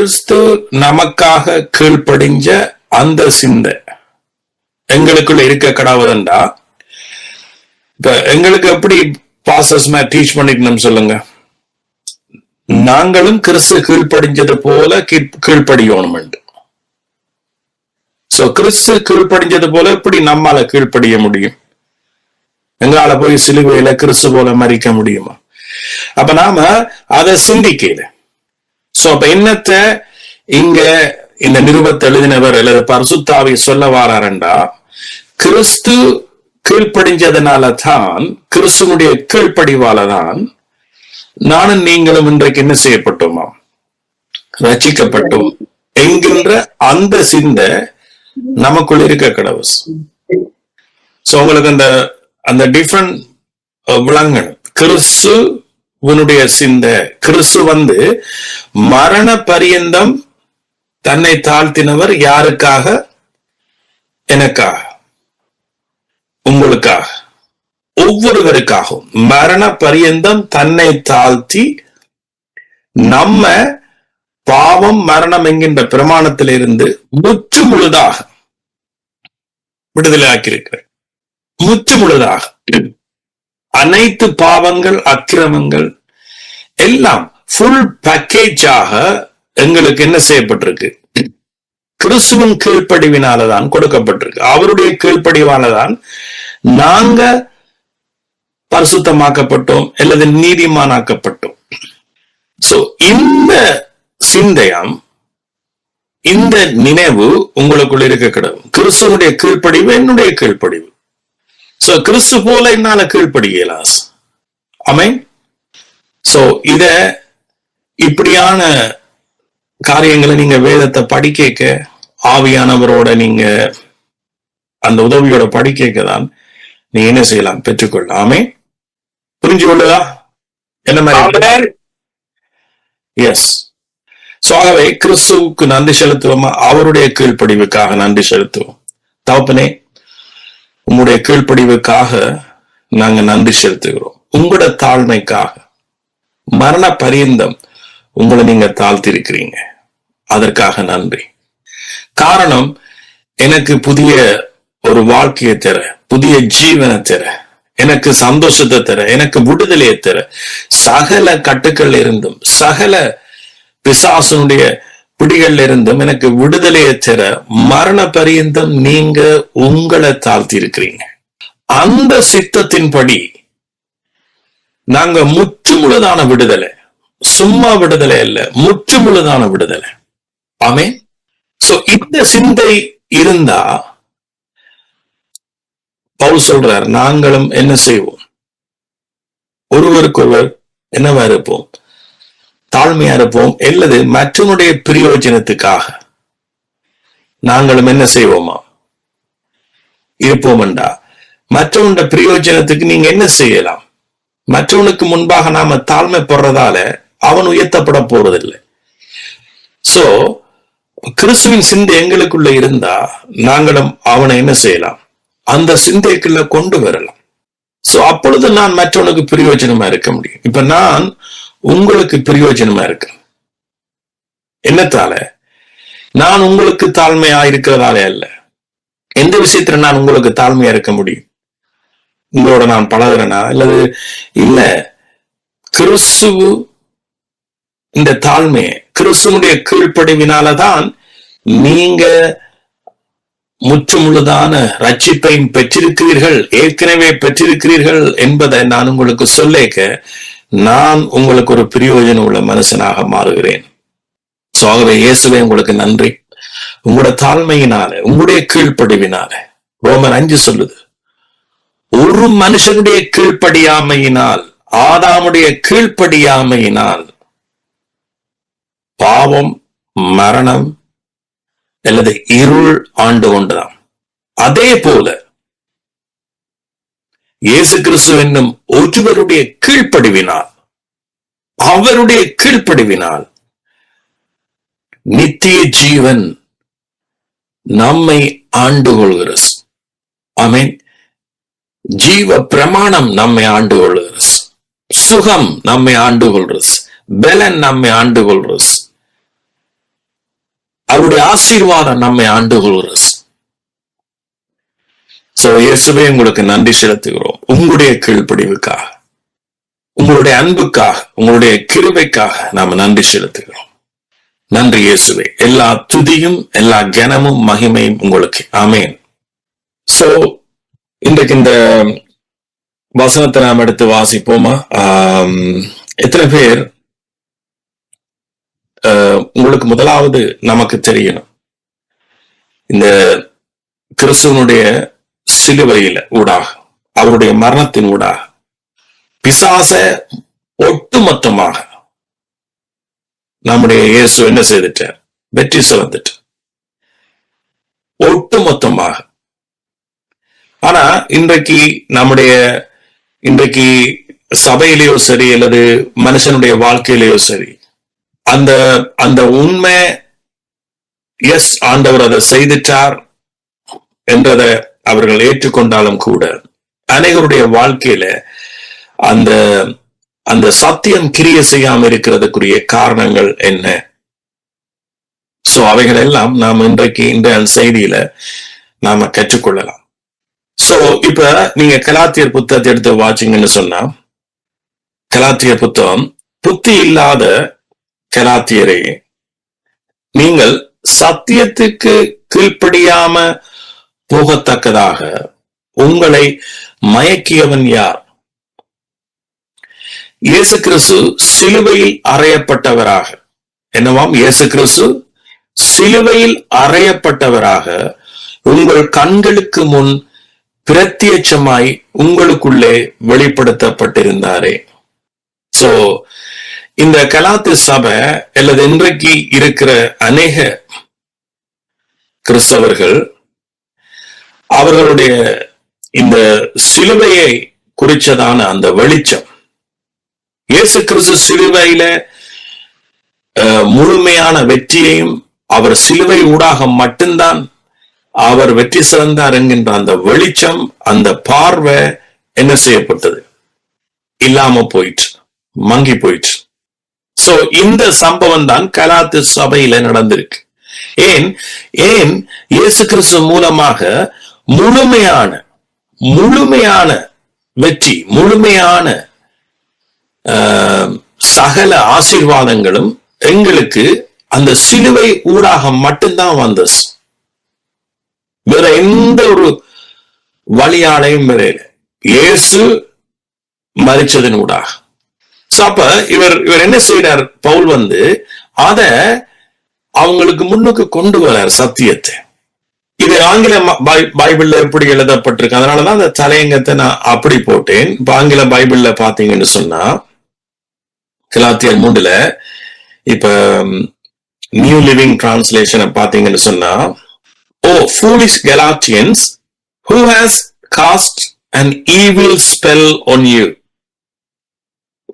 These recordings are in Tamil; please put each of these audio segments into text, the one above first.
கிறிஸ்து நமக்காக கீழ்ப்படிஞ்ச அந்த சிந்தை எங்களுக்குள்ள இருக்க கடவுதுண்டா. இப்ப எங்களுக்கு எப்படி பாஸ்டர்ஸ் டீச் பண்ணிக்கணும் சொல்லுங்க. நாங்களும் கிறிஸ்து கீழ்ப்படிஞ்சது போல கீழ்ப்படியணும். சோ கிறிஸ்து கீழ்ப்படிஞ்சது போல எப்படி நம்மால கீழ்ப்படிய முடியும்? எங்களால போய் சிலுவையில கிறிஸ்து போல மறிக்க முடியுமா? அப்ப நாம அதை சிந்திக்கல. சோ அப்ப என்னத்த இங்க இந்த நிருபத்தை எழுதினவர் அல்லது பரிசுத்தாவி சொல்ல வாராரண்டா, கிறிஸ்து கீழ்ப்படிஞ்சதுனால தான், கிறிஸ்துவனுடைய கீழ்ப்படிவாலதான் நானும் நீங்களும் இன்றைக்கு என்ன செய்யப்பட்டோமா? ரட்சிக்கப்பட்டோம் என்கின்ற அந்த சிந்தை நமக்குள்ள இருக்க கடவுள். சோ உங்களுக்கு அந்த டிஃபரண்ட் விளங்கணும். கிறிஸ்துவனுடைய சிந்தை, கிறிஸ்து மரண பரியந்தம் தன்னை தாழ்த்தினவர். யாருக்காக? எனக்காக, உங்களுக்காக, ஒவ்வொருவருக்காகவும் மரண பரியந்தம் தன்னை தாழ்த்தி நம்ம பாவம் மரணம் என்கின்ற பிரமாணத்திலிருந்து முற்று முழுதாக விடுதலை ஆக்கியிருக்கிறார். முற்று முழுதாக அனைத்து பாவங்கள் அக்கிரமங்கள் எல்லாம் ஃபுல் பேக்கேஜாக எங்களுக்கு என்ன செய்யப்பட்டிருக்கு? கிறிஸ்துவின் கீழ்ப்படிவினாலதான் கொடுக்கப்பட்டிருக்கு. அவருடைய கீழ்ப்படிவாலதான் நாங்க பரிசுத்தமாக்கப்பட்டோம் அல்லது நீதிமானாக்கப்பட்டோம். சோ இந்த சிந்தையம், இந்த நினைவு உங்களுக்குள்ள இருக்க கிடக்கும். கிறிஸ்துவனுடைய கீழ்ப்படிவு என்னுடைய கீழ்ப்படிவு. சோ கிறிஸ்து போல என்னால கீழ்ப்படியலாம். ஆமென். சோ இத இப்படியான காரியங்களை நீங்க வேதத்தை படிக்க, ஆவியானவரோட நீங்க அந்த உதவியோட படிக்க தான் நீ என்ன செய்யலாம்? பெற்றுக்கொள்ளலாம். ஆமென். புரிஞ்சு கொள்ளுதா? என்ன மாதிரி? எஸ். சோ ஆகவே கிறிஸ்துவுக்கு நன்றி செலுத்துவோமா? அவருடைய கீழ்ப்படிவுக்காக நன்றி செலுத்துவோம். தகப்பனே, உங்களுடைய கீழ்ப்படிவுக்காக நாங்க நன்றி செலுத்துகிறோம். உங்களோட தாழ்மைக்காக மரண பரியந்தம் உங்களை நீங்க தாழ்த்திருக்கிறீங்க. அதற்காக நன்றி. காரணம், எனக்கு புதிய ஒரு வாழ்க்கையை தர, புதிய ஜீவனை தர, எனக்கு சந்தோஷத்தை தர, எனக்கு விடுதலையை தர, சகல கட்டுக்கள் இருந்தும் சகல பிசாசனுடைய பிடிகள் இருந்தும் எனக்கு விடுதலையை தர மரண பரியந்தம் நீங்க உங்களை தாழ்த்தி இருக்கிறீங்க. அந்த சித்தத்தின்படி நாங்க முற்றுமுழுதான விடுதலை, சும்மா விடுதலை அல்ல, முற்றுமுழுதான விடுதலை. ஆமென். சோ இந்த சிந்தை இருந்தா பவுல் சொல்றார், நாங்களும் என்ன செய்வோம்? ஒருவருக்கொருவர் என்னவா இருப்போம்? தாழ்மையா இருப்போம். அல்லது மற்றவனுடைய பிரயோஜனத்துக்காக நாங்களும் என்ன செய்வோமா? இருப்போம்டா. மற்றவனுடைய பிரயோஜனத்துக்கு நீங்க என்ன செய்யலாம்? மற்றவனுக்கு முன்பாக நாம தாழ்மைப்படுறதால அவன் உயர்த்தப்பட போறதில்லை. சோ கிறிஸ்துவின் சிந்தை எங்களுக்குள்ள இருந்தா நாங்களும் அவனை என்ன செய்யலாம்? அந்த சிந்தைக்குள்ள கொண்டு வரலாம். சோ அப்பொழுது நான் மற்றவனுக்கு பிரயோஜனமா இருக்க முடியும். இப்ப நான் உங்களுக்கு பிரயோஜனமா இருக்கேன். என்னத்தால? நான் உங்களுக்கு தாழ்மையா இருக்கிறதால அல்ல. எந்த விஷயத்துல நான் உங்களுக்கு தாழ்மையா இருக்க முடியும்? உங்களோட நான் பழகிறேனா அல்லது இல்ல? கிறிஸ்து இந்த தாழ்மையை, கிறிஸ்துவனுடைய கீழ்ப்படிவினாலதான் நீங்க முற்றுமுழுதான ரட்சிப்பையும் பெற்றிருக்கிறீர்கள், ஏற்கனவே பெற்றிருக்கிறீர்கள் என்பதை நான் உங்களுக்கு சொல்லேக்க நான் உங்களுக்கு ஒரு பிரயோஜனம் உள்ள மனுஷனாக மாறுகிறேன். ஆகவே இயேசுவே உங்களுக்கு நன்றி. உங்களோட தாழ்மையினால, உங்களுடைய கீழ்ப்படிவினால, ரோமர் 5 சொல்லுது, ஒரு மனுஷனுடைய கீழ்ப்படியாமையினால், ஆதாமுடைய கீழ்ப்படியாமையினால் பாவம், மரணம் அல்லது இருள் ஆண்டு கொண்டதாம். அதே போல இயேசு கிறிஸ்து என்னும் ஒருவருடைய கீழ்ப்படிவினால், அவருடைய கீழ்ப்படிவினால் நித்திய ஜீவன் நம்மை ஆண்டு கொள்கிறது. ஆமென். ஜீவ பிரமாணம் நம்மை ஆண்டு கொள்கிறது, சுகம் நம்மை ஆண்டு கொள்கிறது, பலன் நம்மை ஆண்டு கொள்கிறது. அவருடைய ஆசீர்வாதம் நம்மை ஆண்டு கொள்கிறது. சோ இயேசுவே உங்களுக்கு நன்றி செலுத்துகிறோம். உங்களுடைய கீழ்ப்படிவுக்காக, உங்களுடைய அன்புக்காக, உங்களுடைய கிருபைக்காக நாம நன்றி செலுத்துகிறோம். நன்றி இயேசுவே. எல்லா துதியும் எல்லா கனமும் மகிமையும் உங்களுக்கு. ஆமேன். சோ இன்றைக்கு இந்த வசனத்தை நாம் எடுத்து வாசிப்போமா? எத்தனை பேர் உங்களுக்கு முதலாவது நமக்கு தெரியணும், இந்த கிறிஸ்துவனுடைய சிலுவையில ஊடாக, அவருடைய மரணத்தின் ஊடாக பிசாச ஒட்டுமொத்தமாக நம்முடைய இயேசு என்ன செய்துட்டார்? வெற்றி சுமந்துட்டு ஒட்டுமொத்தமாக. ஆனா இன்றைக்கு சபையிலேயோ சரி அல்லது மனுஷனுடைய வாழ்க்கையிலேயோ சரி, அந்த உண்மை எஸ் ஆண்டவர் அதை செய்துட்டார் என்றதை அவர்கள் ஏற்றுக்கொண்டாலும் கூட அனைவருடைய வாழ்க்கையில அந்த சத்தியம் கிரிய செய்யாம இருக்கிறதுக்குரிய காரணங்கள் என்ன? சோ அவைகள் எல்லாம் நாம் இன்றைய செய்தியில நாம கற்றுக்கொள்ளலாம். சோ இப்ப நீங்க கலாத்தியர் புத்தகத்தை எடுத்து வாசிங்கன்னு சொன்னா, கலாத்தியர் புத்தகம், புத்தி இல்லாத கலாத்தியரே, நீங்கள் சத்தியத்துக்கு கீழ்ப்படியாம போகத்தக்கதாக உங்களை மயக்கியவன் யார்? இயேசு கிறிஸ்து சிலுவையில் அறையப்பட்டவராக, என்னவாம்? இயேசு கிறிஸ்து சிலுவையில் அறையப்பட்டவராக உங்கள் கண்களுக்கு முன் பிரத்யட்சமாய் உங்களுக்குள்ளே வெளிப்படுத்தப்பட்டிருந்தாரே. சோ இந்த கலாத்து சபை அல்லது இன்றைக்கு இருக்கிற அநேக கிறிஸ்தவர்கள் அவர்களுடைய இந்த சிலுவையை குறிச்சதான அந்த வெளிச்சம், இயேசு கிறிஸ்து சிலுவையில முழுமையான வெற்றியையும் அவர் சிலுவை ஊடாக மட்டும்தான் அவர் வெற்றி சிறந்தார் என்கின்ற அந்த வெளிச்சம், அந்த பார்வை என்ன செய்யப்பட்டது? இல்லாம போயிற்று, மங்கி போயிற்று. சோ இந்த சம்பவம் தான் கலாத்து சபையில நடந்திருக்கு. ஏன் இயேசு கிறிஸ்து மூலமாக முழுமையான வெற்றி, முழுமையான சகல ஆசீர்வாதங்களும் எங்களுக்கு அந்த சிலுவை ஊடாக மட்டும்தான் வந்தது. வேற எந்த ஒரு வழியாலையும் வரையில இயேசு மரிச்சதன் ஊடாக. அப்ப இவர் என்ன செய்யறார்? பவுல் அத அவங்களுக்கு முன்னுக்கு கொண்டு வரார் சத்தியத்தை. இது ஆங்கில பைபிள்ல எப்படி எழுதப்பட்டிருக்கு, அதனாலதான் அந்த தலையங்கத்தை நான் அப்படி போட்டேன். இப்ப ஆங்கில பைபிள்ல பாத்தீங்கன்னு சொன்னா, கலாத்தியர் 3 இப்ப நியூ லிவிங் டிரான்ஸ்லேஷன் பாத்தீங்கன்னு சொன்னா, ஓ foolish Galatians, who has cast an evil spell on you?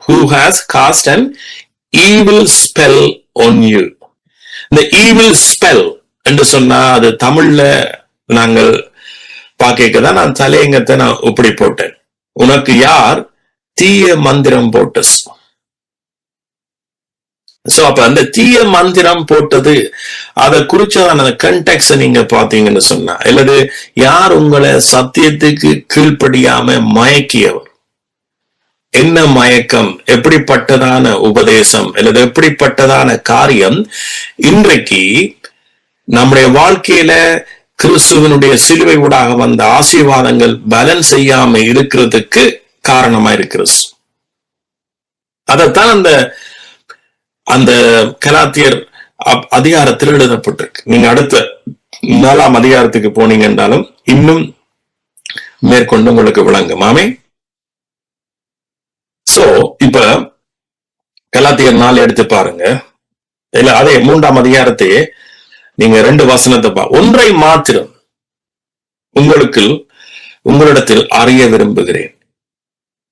Who has cast an evil spell on you? The evil spell என்று சொன்னா, அது தமிழ்ல நாங்கள் பாக்கதான் நான் தலையங்கத்தை நான் இப்படி போட்டேன். உனக்கு யார் தீய மந்திரம் போட்டஸ்? சோ அப்ப அந்த தீய மந்திரம் போட்டது, அதை குறிச்சதான கண்டெக்ஸ்ட் நீங்க பாத்தீங்கன்னு சொன்னா, அல்லது யார் உங்களை சத்தியத்துக்கு கீழ்ப்படியாம மயக்கியவர், என்ன மயக்கம், எப்படிப்பட்டதான உபதேசம் அல்லது எப்படிப்பட்டதான காரியம் இன்றைக்கு நம்முடைய வாழ்க்கையில கிறிஸ்துவனுடைய சிலுவை ஊடாக வந்த ஆசீர்வாதங்கள் பலன் செய்யாம இருக்கிறதுக்கு காரணமா இருக்கிறது. அதைத்தான் அந்த கலாத்தியர் அதிகாரத்தில் எழுதப்பட்டிருக்கு. நீங்க அடுத்த 4ஆம் அதிகாரத்துக்கு போனீங்க என்றாலும் இன்னும் மேற்கொண்டு உங்களுக்கு விளங்கும். ஆமே. சோ இப்ப கலாத்தியர் 4 எடுத்து பாருங்க. இல்ல அதே 3ஆம் அதிகாரத்தையே நீங்க 2 வசனத்தை ஒன்றை மாத்திரம் உங்களிடத்தில் அறிய விரும்புகிறேன்.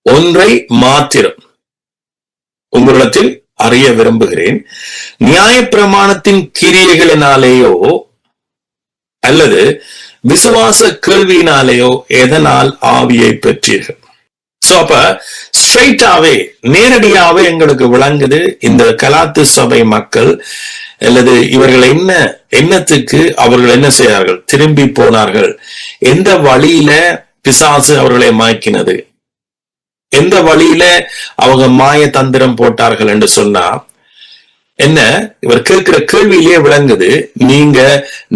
ஒன்றை மாத்திரம் உங்களிடத்தில் அறிய விரும்புகிறேன். நியாயப்பிரமாணத்தின் கிரியைகளினாலேயோ அல்லது விசுவாச கேள்வியினாலேயோ எதனால் ஆவியை பெற்றீர்கள்? சோ அப்ப ஸ்ட்ரைட்டாவே நேரடியாவே எங்களுக்கு விளங்குது, இந்த கலாத்து சபை மக்கள் அல்லது இவர்கள் என்னத்துக்கு அவர்கள் என்ன செய்தார்கள், திரும்பி போனார்கள், எந்த வழியில பிசாசு அவர்களை மாய்க்கினது, எந்த வழியில அவங்க மாய தந்திரம் போட்டார்கள் என்று சொன்னா என்ன, இவர் கேட்கிற கேள்வியிலேயே விளங்குது. நீங்க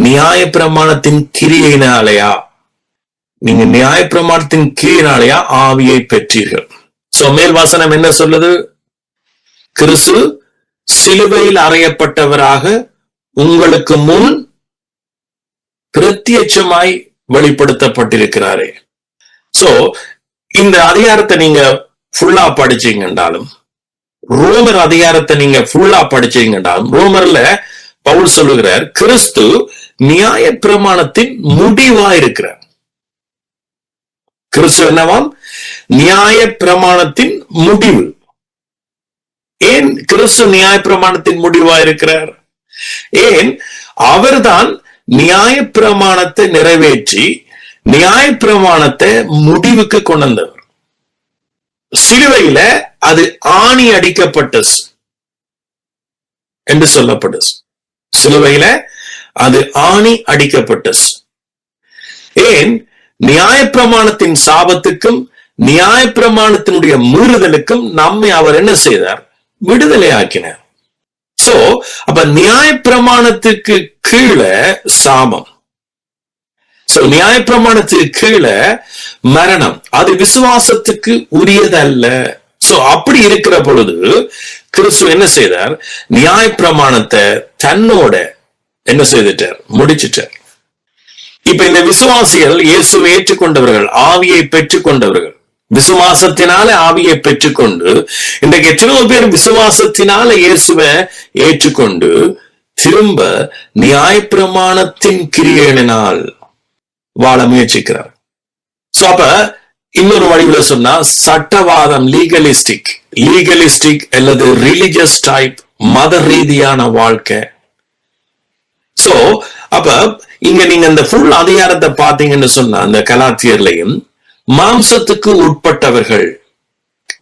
நியாய பிரமாணத்தின் கிரியையினாலையா, நீங்க நியாய பிரமாணத்தின் கிரியையினாலையா ஆவியை பெற்றீர்கள். சோ மேல் வாசனம் என்ன சொல்லுது, கிறிஸ்து சிலுவையில் அறையப்பட்டவராக உங்களுக்கு முன் பிரத்யட்சமாய் வெளிப்படுத்தப்பட்டிருக்கிறாரே. சோ இந்த அதிகாரத்தை நீங்க ஃபுல்லா படிச்சீங்கன்றாலும், ரோமர் அதிகாரத்தை நீங்க ஃபுல்லா படிச்சீங்கன்றாலும், ரோமர்ல பவுல் சொல்லுகிறார் கிறிஸ்து நியாய பிரமாணத்தின் முடிவா இருக்கிறார். கிறிஸ்து என்னவாம், நியாய பிரமாணத்தின் முடிவு. ஏன் கிறிஸ்து நியாய பிரமாணத்தின் முடிவா இருக்கிறார்? ஏன் அவர்தான் நியாய பிரமாணத்தை நிறைவேற்றி நியாய பிரமாணத்தை முடிவுக்கு கொண்டு வந்தவர். சிலுவையில அது ஆணி அடிக்கப்பட்டது என்று சொல்லப்பட்டது. சிலுவையில அது ஆணி அடிக்கப்பட்டது. ஏன் நியாய பிரமாணத்தின் சாபத்துக்கும் நியாய பிரமாணத்தினுடைய மீறுதலுக்கும் நம்மை அவர் என்ன செய்தார், விடுதலை ஆக்கினார். சோ அப்ப நியாய பிரமாணத்துக்கு கீழே சாபம், சோ நியாய பிரமாணத்துக்கு கீழே மரணம், அது விசுவாசத்துக்கு உரியதல்ல. சோ அப்படி இருக்கிற பொழுது கிறிஸ்து என்ன செய்தார், நியாய பிரமாணத்தை தன்னோட என்ன செய்துட்டார், முடிச்சிட்டார். இப்ப இந்த விசுவாசிகள் இயேசுவை ஏற்றுக்கொண்டவர்கள், ஆவியை பெற்றுக் கொண்டவர்கள், விசுவாசத்தினால ஆவியை பெற்றுக்கொண்டு இன்றைக்கு எத்தனையோ பேர் விசுவாசத்தினால இயேசுவை ஏற்றுக்கொண்டு திரும்ப நியாய பிரமாணத்தின் கிரியைகளினால் வாழ முயற்சிக்கிறார். சோ அப்ப இன்னொரு வழியில சொன்னா சட்டவாதம், லீகலிஸ்டிக் அல்லது ரிலிஜியஸ் டைப், மத ரீதியான வாழ்க்கை. சோ அப்ப இங்க நீங்க இந்த ஃபுல் அதிகாரத்தை பாத்தீங்கன்னு சொன்னா அந்த கலாத்தியர்லையும் மாம்சத்துக்கு உட்பட்டவர்கள்,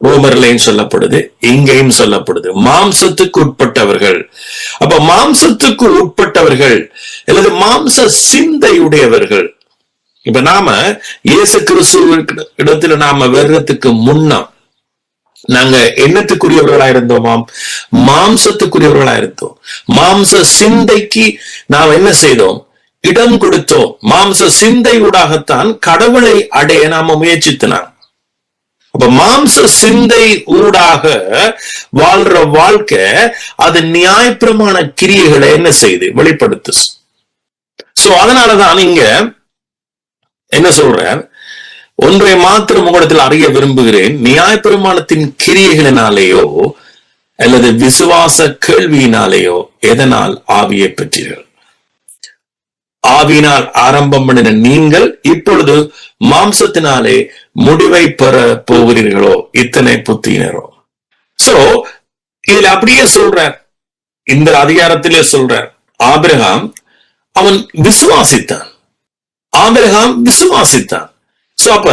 ரோமர்லையும் சொல்லப்படுது, இங்கேயும் சொல்லப்படுது மாம்சத்துக்கு உட்பட்டவர்கள். அப்ப மாம்சத்துக்கு உட்பட்டவர்கள் அல்லது மாம்ச சிந்தையுடையவர்கள். இப்ப நாம இயேசு கிறிஸ்து இடத்துல நாம வர்றதுக்கு முன்ன நாங்க என்னத்துக்குரியவர்களா இருந்தோமாம், மாம்சத்துக்குரியவர்களா இருந்தோம். மாம்ச சிந்தைக்கு நாம் என்ன செய்தோம், இடம் கொடுத்தோம். மாம்ச சிந்தை ஊடாகத்தான் கடவுளை அடைய நாம முயற்சித்தனாம். அப்ப மாம்ச சிந்தை ஊடாக வாழ்ற வாழ்க்கை அது நியாயப்பிரமாண கிரியைகளை என்ன செய்து வெளிப்படுத்து. சோ அதனாலதான் இங்க என்ன சொல்றார், ஒன்றை மாத்திரம் உங்களிடத்தில் அறிய விரும்புகிறேன், நியாயப்பிரமாணத்தின் கிரியைகளினாலேயோ அல்லது விசுவாச கேள்வியினாலேயோ எதனால் ஆவியை பெற்றீர்கள்? ஆவியினால் ஆரம்பம் பண்ணின நீங்கள் இப்பொழுது மாம்சத்தினாலே முடிவை பெற போகிறீர்களோ, இத்தனை புத்தியினரோ. சோ இதுல அப்படியே சொல்றார், இந்த அதிகாரத்திலே சொல்றார், ஆபிரகாம் அவன் விசுவாசித்தான். சோ அப்ப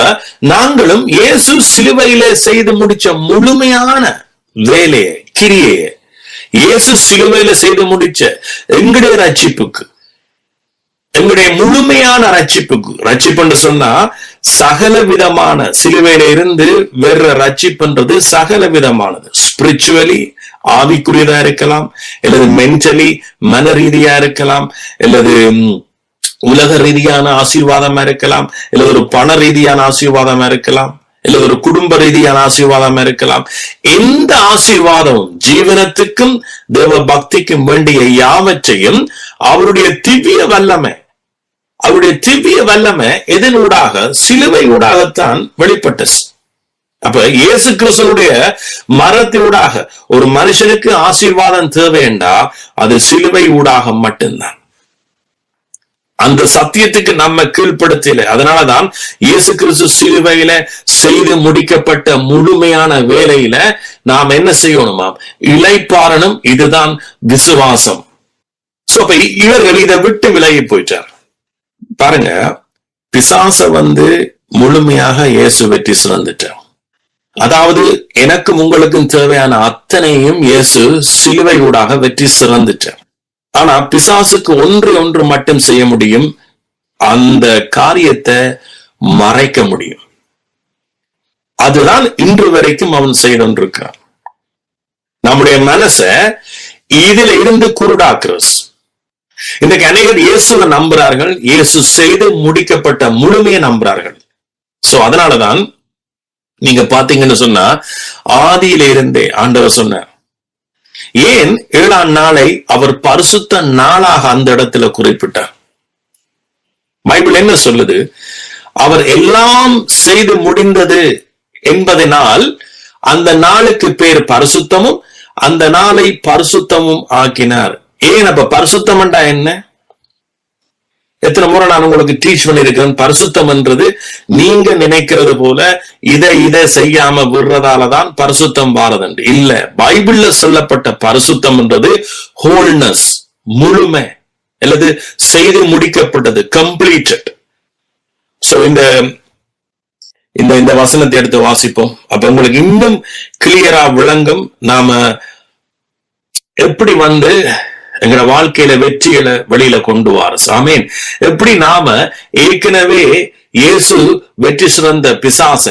நாங்களும் இயேசு சிலுவையிலே செய்து முடிச்ச முழுமையான வேலையை, கிரியையை, இயேசு சிலுவையில செய்து முடிச்ச எங்களுடைய ரட்சிப்புக்கு, எங்களுடைய முழுமையான ரட்சிப்புன்னு சொன்னா சகல விதமான, சிலுவையில இருந்து வேற ரட்சிப்புன்றது சகல விதமானது. ஸ்பிரிச்சுவலி ஆவிக்குரியதா இருக்கலாம், அல்லது மென்டலி மன ரீதியா இருக்கலாம், அல்லது உலக ரீதியான ஆசீர்வாதமா இருக்கலாம், இல்ல ஒரு பண ரீதியான ஆசீர்வாதமா இருக்கலாம், இல்ல ஒரு குடும்ப ரீதியான ஆசீர்வாதமா இருக்கலாம். எந்த ஆசீர்வாதமும் ஜீவனத்துக்கும் தேவ பக்திக்கும் வேண்டிய யாவற்றையும் அவருடைய திவ்ய வல்லமை எதனூடாக, சிலுவை ஊடாகத்தான் வெளிப்பட்டது. அப்ப இயேசு கிறிஸ்துவுடைய மரத்தினூடாக ஒரு மனுஷனுக்கு ஆசீர்வாதம் தேவைண்டா அது சிலுவை ஊடாக மட்டும்தான். அந்த சத்தியத்துக்கு நம்ம கீழ்ப்படுத்தல. அதனாலதான் இயேசு கிறிஸ்து சிலுவையில செய்து முடிக்கப்பட்ட முழுமையான வேலையில நாம் என்ன செய்யணுமாம், இளைப்பாறணும். இதுதான் விசுவாசம். சோ அப்ப இவர்கள் இதை விட்டு விலகி போயிட்டார். பாருங்க, பிசாச முழுமையாக இயேசு வெற்றி சிறந்துட்டார். அதாவது எனக்கும் உங்களுக்கும் தேவையான அத்தனையும் இயேசு சிலுவை ஊடாக வெற்றி சிறந்துட்டார். ஆனா பிசாசுக்கு ஒன்று மட்டும் செய்ய முடியும், அந்த காரியத்தை மறைக்க முடியும். அதுதான் இன்று வரைக்கும் அவன் செய்தொன்றிருக்கான். நம்முடைய மனச இதுல இருந்து குருடாக்குறது. இன்றைக்கு அநேகர் இயேசுவை நம்புறார்கள், இயேசு செய்து முடிக்கப்பட்ட முழுமையை நம்புறார்கள். சோ அதனாலதான் நீங்க பாத்தீங்கன்னு சொன்னா ஆதியில இருந்தே ஆண்டவர் சொன்னார், ஏன் 7ஆம் நாளை அவர் பரிசுத்த நாளாக அந்த இடத்துல குறிப்பிட்டார். பைபிள் என்ன சொல்லுது? அவர் எல்லாம் செய்து முடிந்தது என்பதனால் அந்த நாளுக்கு பேர் பரிசுத்தமும், அந்த நாளை பரிசுத்தமும் ஆக்கினார். ஏன் அப்ப பரிசுத்தம் என்றா என்ன? எத்தனை முறை நான் உங்களுக்கு டீச் பண்ணிருக்கேன். பரிசுத்தம் என்றது நீங்க நினைக்கிறது போல இதை செய்யாம விடுறதாலதான் பரிசுத்தம் வாரதண்டு இல்ல. பைபிள்ல சொல்லப்பட்ட பரிசுத்தம் என்றது ஹோல்னஸ், முழுமை, அல்லது செய்து முடிக்கப்பட்டது, கம்ப்ளீட்டட். சோ இந்த வசனத்தை எடுத்து வாசிப்போம். அப்ப உங்களுக்கு இன்னும் கிளியரா விளங்கும் நாம எப்படி எங்களோட வாழ்க்கையில வெற்றிகளை வெளியில கொண்டு வர. ஆமீன். எப்படி நாம ஏற்கனவே இயேசு வெற்றி சிறந்த பிசாச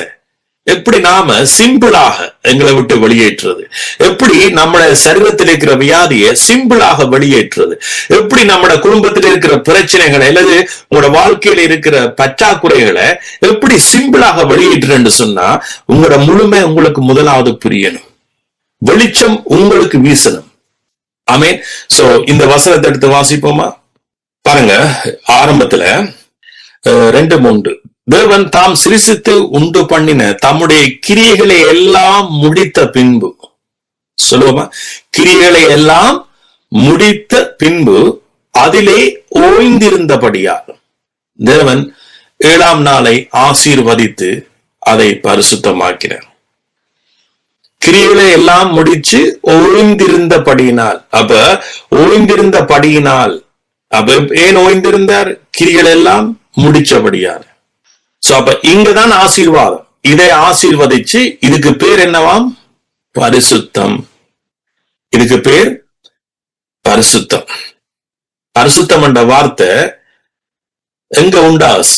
எப்படி நாம சிம்பிளாக எங்களை விட்டு வெளியேற்றுறது, எப்படி நம்மளோட சரீரத்தில் இருக்கிற வியாதியை சிம்பிளாக வெளியேற்றுறது, எப்படி நம்மளோட குடும்பத்தில் இருக்கிற பிரச்சனைகளை அல்லது உங்களோட வாழ்க்கையில இருக்கிற பற்றாக்குறைகளை எப்படி சிம்பிளாக வெளியேற்றுன்னு சொன்னா உங்களோட முழுமை உங்களுக்கு முதலாவது புரியணும், வெளிச்சம் உங்களுக்கு வீசணும். ஆமீன். சோ இந்த வசனத்தை எடுத்து வாசிப்போமா? பாருங்க, ஆரம்பத்துல 2:3 தேவன் தாம் சிருஷ்டித்து உண்டு பண்ணின தம்முடைய கிரியைகளை எல்லாம் முடித்த பின்பு, சொல்லுவோமா, கிரியைகளை எல்லாம் முடித்த பின்பு அதிலே ஓய்ந்திருந்தபடியால் தேவன் 7ஆம் நாளை ஆசீர்வதித்து அதை பரிசுத்தமாக்கிறார். கிரியைகளை எல்லாம் முடிச்சு ஓய்ந்திருந்தபடியினால். அப்ப ஓய்ந்திருந்தபடியினால், அப்ப ஏன் ஓய்ந்திருந்தார்? கிரியைகள் எல்லாம் முடிச்சபடியால். சோ அப்ப இங்கதான் ஆசீர்வாதம். இதை ஆசீர்வதிச்சு இதுக்கு பேர் என்னவாம்? பரிசுத்தம். இதுக்கு பேர் பரிசுத்தம். பரிசுத்தம் என்ற வார்த்தை எங்க உண்டாஸ்?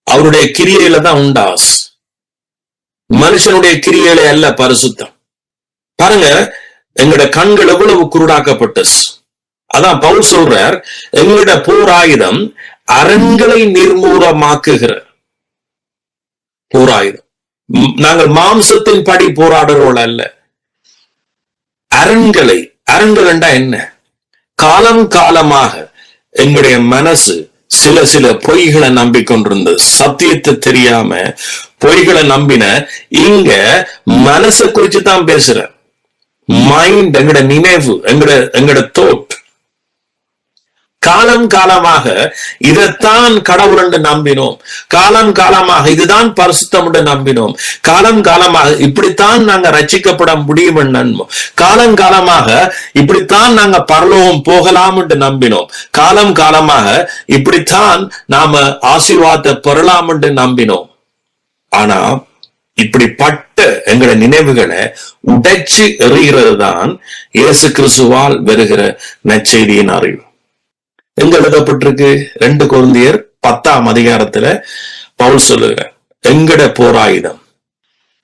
அவருடைய கிரியையில தான் உண்டாஸ், மனுஷனுடைய கிரியைகளை அல்ல பரிசுத்தம். பாருங்க, எங்களோட கண்கள் எவ்வளவு குருடாக்கப்பட்டது. அதான் பவுல் சொல்றார், எங்களோட போர் ஆயுதம் அரண்களை நிர்மூலமாக்குகிற போர் ஆயுதம். நாங்கள் மாம்சத்தின் படி போராடுறோம் அல்ல, அரண்களை. அரண்கள் என்றா என்ன? காலம் காலமாக எங்களுடைய மனசு சில பொய்களை நம்பிக்கொண்டிருந்தது, சத்தியத்தை தெரியாம பொய்களை நம்பின. இங்க மனசை குறிச்சு தான் பேசுற. மைண்ட், எங்கட நினைவு, எங்கட தோட். காலம் காலமாக இதைத்தான் கடவுள் என்று நம்பினோம், காலம் காலமாக இதுதான் பரிசுத்தம் என்று நம்பினோம், காலம் காலமாக இப்படித்தான் நாங்க ரட்சிக்கப்பட முடியும் என்று நம்பும், காலம் காலமாக இப்படித்தான் நாங்க பரலோகம் போகலாம் என்று நம்பினோம், காலம் காலமாக இப்படித்தான் நாம ஆசீர்வாதத்தை பெறலாம் என்று நம்பினோம். ஆனா இப்படிப்பட்ட எங்களோட நினைவுகளை உடைச்சு எறிகிறது தான் இயேசு கிறிஸ்துவால் வருகிற நற்செய்தியின் அறிவு. எங்க எழுதப்பட்டிருக்கு? 2 கொரிந்தியர் 10ஆம் அதிகாரத்துல பவுல் சொல்லுகிற எங்கட போராயுதம்.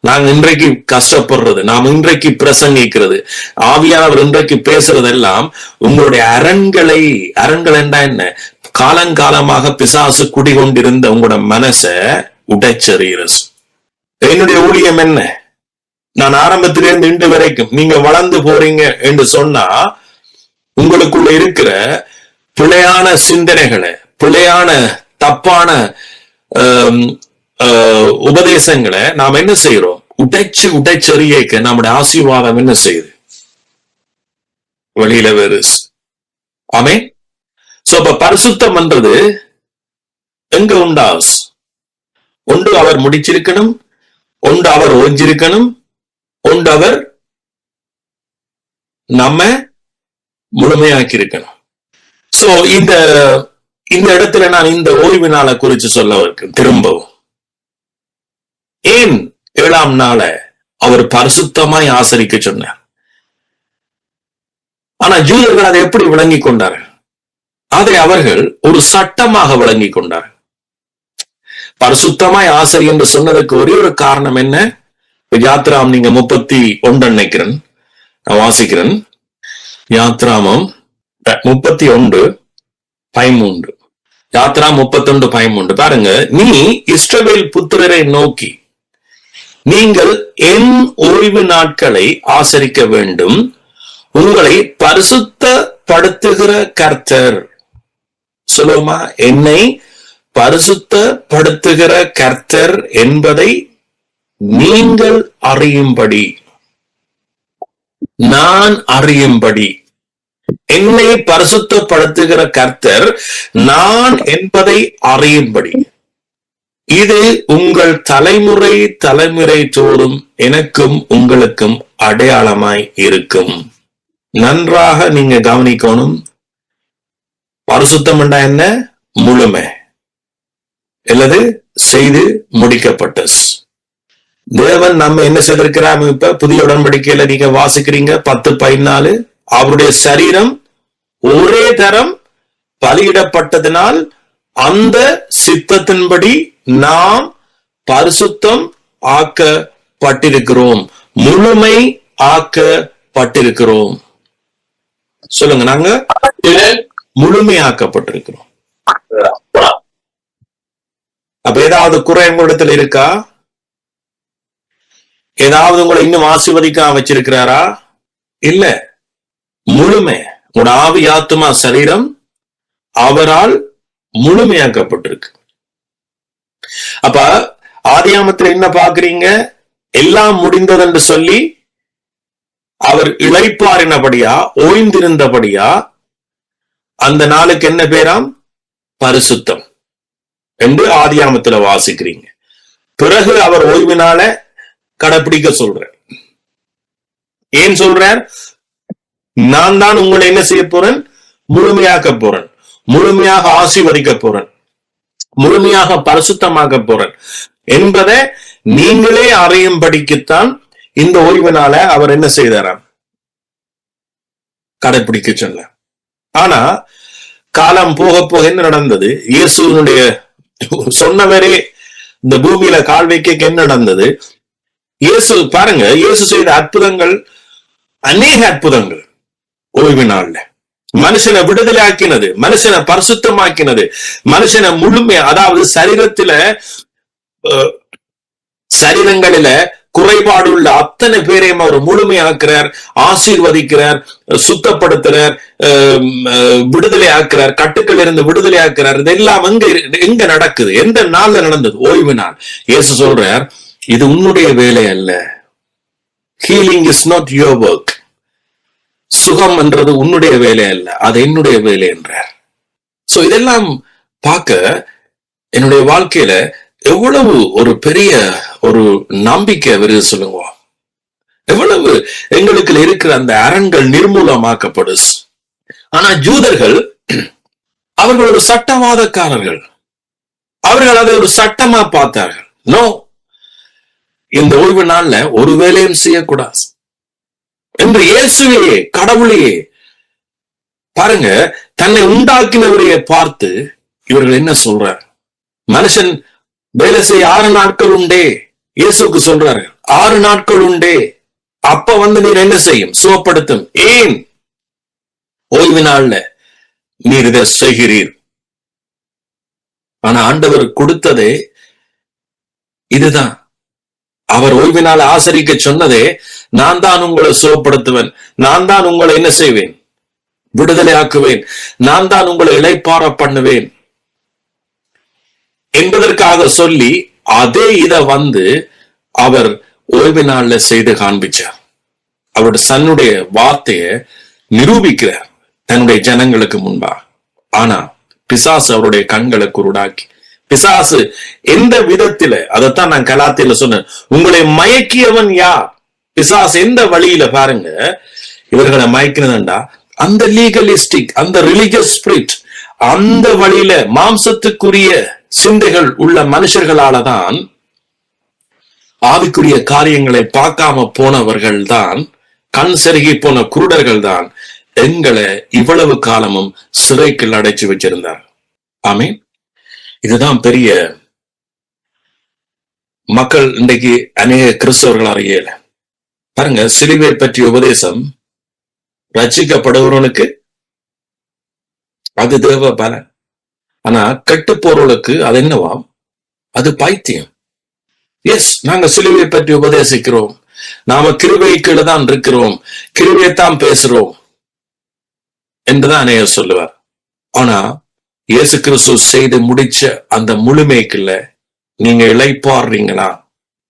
நாங்க இன்றைக்கு கஷ்டப்படுறது, நாம் இன்றைக்கு பிரசங்கிக்கிறது, ஆவியானவர் இன்றைக்கு பேசுறதெல்லாம் உங்களுடைய அரண்கள் என்றா என்ன? காலங்காலமாக பிசாசு குடிகொண்டிருந்த உங்களோட மனசை உடைச்செறிகிறது. என்னுடைய ஊழியம் என்ன? நான் ஆரம்பத்திலிருந்து இன்று வரைக்கும் நீங்க வளர்ந்து போறீங்க என்று சொன்னா உங்களுக்குள்ள இருக்கிற பிழையான சிந்தனைகளை, பிழையான தப்பான உபதேசங்களை நாம் என்ன செய்யறோம்? உடைச்செறியக்க நம்முடைய ஆசீர்வாதம் என்ன செய்யுது? வெளியில வேறு. ஆமே. சோ அப்ப பரிசுத்தம் என்றது எங்க உண்டாஸ்? ஒன்று அவர் முடிச்சிருக்கணும், ஒன்று அவர் ஓஞ்சிருக்கணும், ஒன்று அவர் நம்ம முழுமையாக்கி இருக்கணும். சோ இந்த இடத்துல நான் இந்த ஓய்வு நாளை குறிச்சு சொல்ல இருக்கேன். திரும்பவும் ஏன் 7ஆம் நாளை அவர் பரிசுத்தமாய் ஆசரிக்க சொன்னார்? ஆனா ஜூதர்கள் அதை எப்படி விளங்கி கொண்டார்கள்? அதை அவர்கள் ஒரு சட்டமாக விளங்கி கொண்டார்கள். பரிசுத்தமாய் ஆசரி என்று சொன்னதுக்கு ஒரே ஒரு காரணம் என்ன? யாத்ராம் நீங்க 31 நினைக்கிறேன், நான் வாசிக்கிறேன். யாத்ராமம் 31:13. யாத்ரா 31:13 பாருங்க. நீ இஸ்ரவேல் புத்திரரை நோக்கி, நீங்கள் என் ஓய்வு நாட்களை ஆசரிக்க வேண்டும், உங்களை பரிசுத்தப்படுத்துகிற கர்த்தர். சொல்லுமா, என்னை பரிசுத்தப்படுத்துகிற கர்த்தர் என்பதை நீங்கள் அறியும்படி, நான் அறியும்படி. என்னை பரிசுத்தப்படுத்துகிற கர்த்தர் நான் என்பதை அறியும்படி. இது உங்கள் தலைமுறை தலைமுறை தோறும் எனக்கும் உங்களுக்கும் அடையாளமாய் இருக்கும். நன்றாக நீங்க கவனிக்கணும். பரிசுத்தம் என்றா என்ன? முழுமை, அல்லது செய்து முடிக்கப்பட்ட. தேவன் நம்ம என்ன செய்திருக்கிறார்? இப்ப புதிய உடன்படிக்கையில நீங்க வாசிக்கிறீங்க 10:14, அவருடைய சரீரம் ஒரே தரம் பலியிடப்பட்டதினால் அந்த சித்தத்தின்படி நாம் பரிசுத்தம் ஆக்கப்பட்டிருக்கிறோம், முழுமை ஆக்கப்பட்டிருக்கிறோம். சொல்லுங்க, நாங்க முழுமையாக்கப்பட்டிருக்கிறோம். அப்ப ஏதாவது குறை உங்களிடத்துல இருக்கா? ஏதாவது உங்களை இன்னும் ஆசீர்வதிக்காம வச்சிருக்கிறாரா? இல்ல. முழுமை, உங்களோட ஆவி ஆத்துமா சரீரம் அவரால் முழுமையாக்கப்பட்டிருக்கு. அப்ப ஆதியாமத்துல என்ன பாக்குறீங்க? எல்லாம் முடிந்தது என்று சொல்லி அவர் இளைப்பாறினபடியா, ஓய்ந்திருந்தபடியா அந்த நாளுக்கு என்ன பேராம்? பரிசுத்தம் என்று ஆதியாமத்துல வாசிக்கிறீங்க. பிறகு அவர் ஓய்வினால கடைபிடிக்க சொல்றார். ஏன் சொல்றார்? நான் தான் உங்களை என்ன செய்ய போறேன்? முழுமையாக்க போறேன், முழுமையாக ஆசீர்வதிக்க போறேன், முழுமையாக பரிசுத்தமாக்க போறேன் என்பதை நீங்களே அறியும்படிக்குத்தான் இந்த ஓய்வினால அவர் என்ன செய்தாராம்? கடைபிடிக்க சொன்ன. ஆனா காலம் போக போக என்ன நடந்தது? இயேசுனுடைய சொன்னவரே இந்த பூமியில கால் வைக்க என்ன நடந்தது? இயேசு பாருங்க, இயேசு செய்த அற்புதங்கள், அநேக அற்புதங்கள் ஓய்வு நாள்ல மனுஷனை விடுதலை ஆக்கினது, மனுஷனை பரிசுத்தமாக்கினது, மனுஷனை முழுமை, அதாவது சரீரங்களில குறைபாடுள்ள அத்தனை பேரையும் அவர் முழுமையாக்குறார், ஆசீர்வதிக்கிறார், சுத்தப்படுத்துறார், விடுதலை ஆக்குறார், கட்டுக்கள் இருந்து விடுதலை ஆக்குறார். இதெல்லாம் எங்க நடக்குது? எந்த நாள்ல நடந்தது? ஓய்வு நாள். இயேசு சொல்றார், இது உன்னுடைய வேலை அல்ல. Healing is not your work. சுகம் என்றது உன்னுடைய வேலை அல்ல, அது என்னுடைய வேலை என்றார். சோ இதெல்லாம் பார்க்க என்னுடைய வாழ்க்கையில எவ்வளவு ஒரு பெரிய ஒரு நம்பிக்கை வருது சொல்லுங்க. எவ்வளவு எங்களுக்கு இருக்கிற அந்த அரண்கள் நிர்மூலமாக்கப்படும். ஆனா ஜூதர்கள், அவர்கள் ஒரு சட்டவாதக்காரர்கள், அவர்கள் அதை ஒரு சட்டமா பார்த்தார்கள். நோ, இந்த ஓய்வு நாள்ல ஒரு வேலையும் செய்யக்கூடாது என்று இயேசுவையே, கடவுளையே பாருங்க, தன்னை உண்டாக்கினவரையே பார்த்து இவர்கள் என்ன சொல்றார்? மனுஷன் வேலை செய்ய 6 நாட்கள் உண்டே. இயேசுக்கு சொல்றாரு, 6 நாட்கள் உண்டே. அப்ப நீர் என்ன செய்யும்? சுகப்படுத்தும். ஏன் ஓய்வு நாள்ல நீர் இதை செய்கிறீர்? ஆனா ஆண்டவர் கொடுத்ததே இதுதான். அவர் ஓய்வினால் ஆசரிக்க சொன்னதே, நான் தான் உங்களை சுகப்படுத்துவேன், நான் தான் உங்களை என்ன செய்வேன்? விடுதலை ஆக்குவேன், நான் தான் உங்களை இளைப்பாற பண்ணுவேன் என்பதற்காக சொல்லி அதே இத அவர் ஓய்வு நாள்ல செய்து காண்பிச்சார். அவருடைய சன்னுடைய வார்த்தையை நிரூபிக்கிறார் தன்னுடைய ஜனங்களுக்கு முன்பாக. ஆனா பிசாசு அவருடைய கண்களை குருடாக்கி, பிசாசு எந்த விதத்தில, அதைத்தான் நான் கலாத்தில சொன்னேன், உங்களை மயக்கியவன் யார்? பிசாசு எந்த வழியில பாருங்க இவர்களை மயக்கினதுண்டா, அந்த லீகலிஸ்டிக், அந்த ரிலிஜியஸ் ஸ்பிரிட், அந்த வழியில மாம்சத்துக்குரிய சிந்தைகள் உள்ள மனுஷர்களாலதான், ஆவிக்குரிய காரியங்களை பார்க்காம போனவர்கள் தான், கண் செருகி போன குருடர்கள் தான் எங்களை இவ்வளவு காலமும் சிறைக்குள் அடைச்சு வச்சிருந்தார். ஆமீன். இதுதான் பெரிய மக்கள் இன்றைக்கு அநேக கிறிஸ்தவர்கள் அறியல. பாருங்க, சிலுவை பற்றிய உபதேசம் ரட்சிக்கப்படுபவனுக்கு அது தேவ பலன். ஆனா கெட்டு போறவர்களுக்கு அது என்னவாம்? அது பைத்தியம். எஸ், நாங்க சிலுவை பற்றி உபதேசிக்கிறோம், நாம கிருபைக்குள்ள தான் இருக்கிறோம், கிருபையைத்தான் பேசுறோம் என்றுதான் அநேகர் சொல்லுவார். ஆனா இயேசு கிறிஸ்து செய்து முடிச்ச அந்த முழுமைக்குள்ள நீங்க இளைப்பாடுறீங்களா?